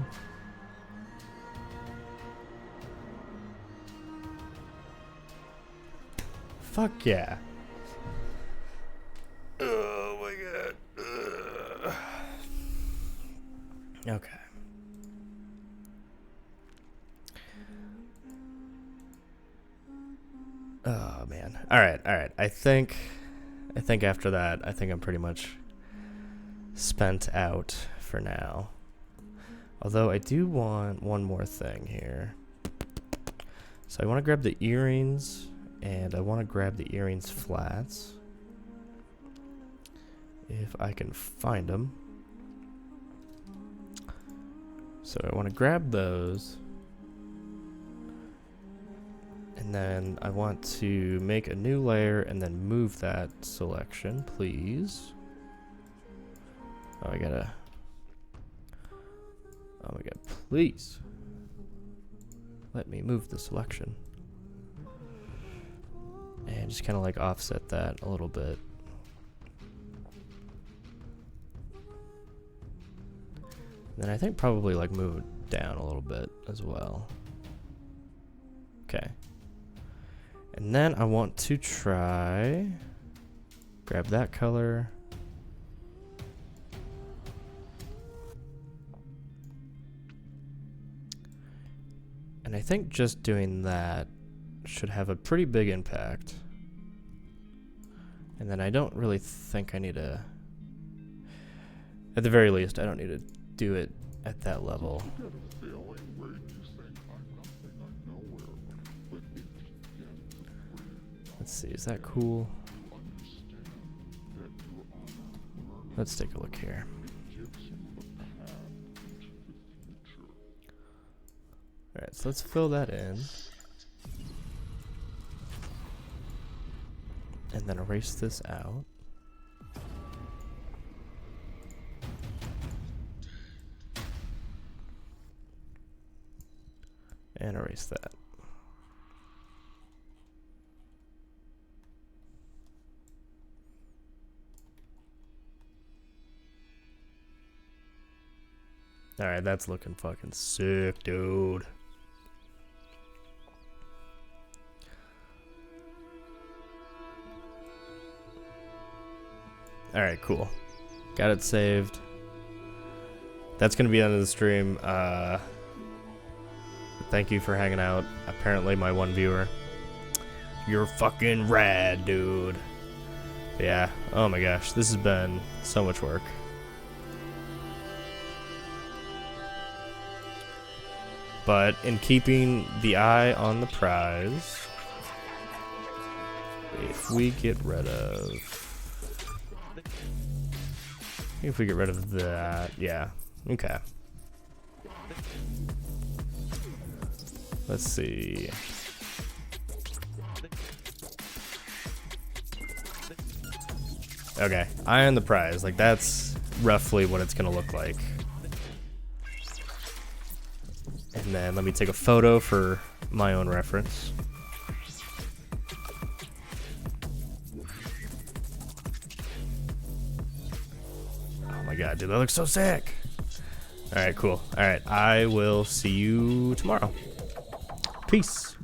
Fuck yeah. Oh my god. Okay. Oh man. All right. I think after that, I think I'm pretty much spent out for now. Although I do want one more thing here. So I want to grab the earrings, and I want to grab the earrings flats. If I can find them. So I want to grab those. And then I want to make a new layer and then move that selection, please. Oh, I gotta... Oh my god, please. Let me move the selection. And just kind of like offset that a little bit. Then I think probably like move it down a little bit as well. Okay. And then I want to try, grab that color. And I think just doing that should have a pretty big impact. And then I don't really think I need to, at the very least, I don't need to do it at that level. Let's see, is that cool? Let's take a look here. Alright, so let's fill that in. And then erase this out. And erase that. Alright, that's looking fucking sick, dude. Alright, cool. Got it saved. That's gonna be the end of the stream. Thank you for hanging out. Apparently my one viewer. You're fucking rad, dude. Yeah, oh my gosh, this has been so much work. But in keeping the eye on the prize, if we get rid of... If we get rid of that, yeah, okay. Let's see. Okay, eye on the prize, like that's roughly what it's gonna look like. And then let me take a photo for my own reference. Oh my god, dude, that looks so sick. Alright, cool. Alright, I will see you tomorrow. Peace.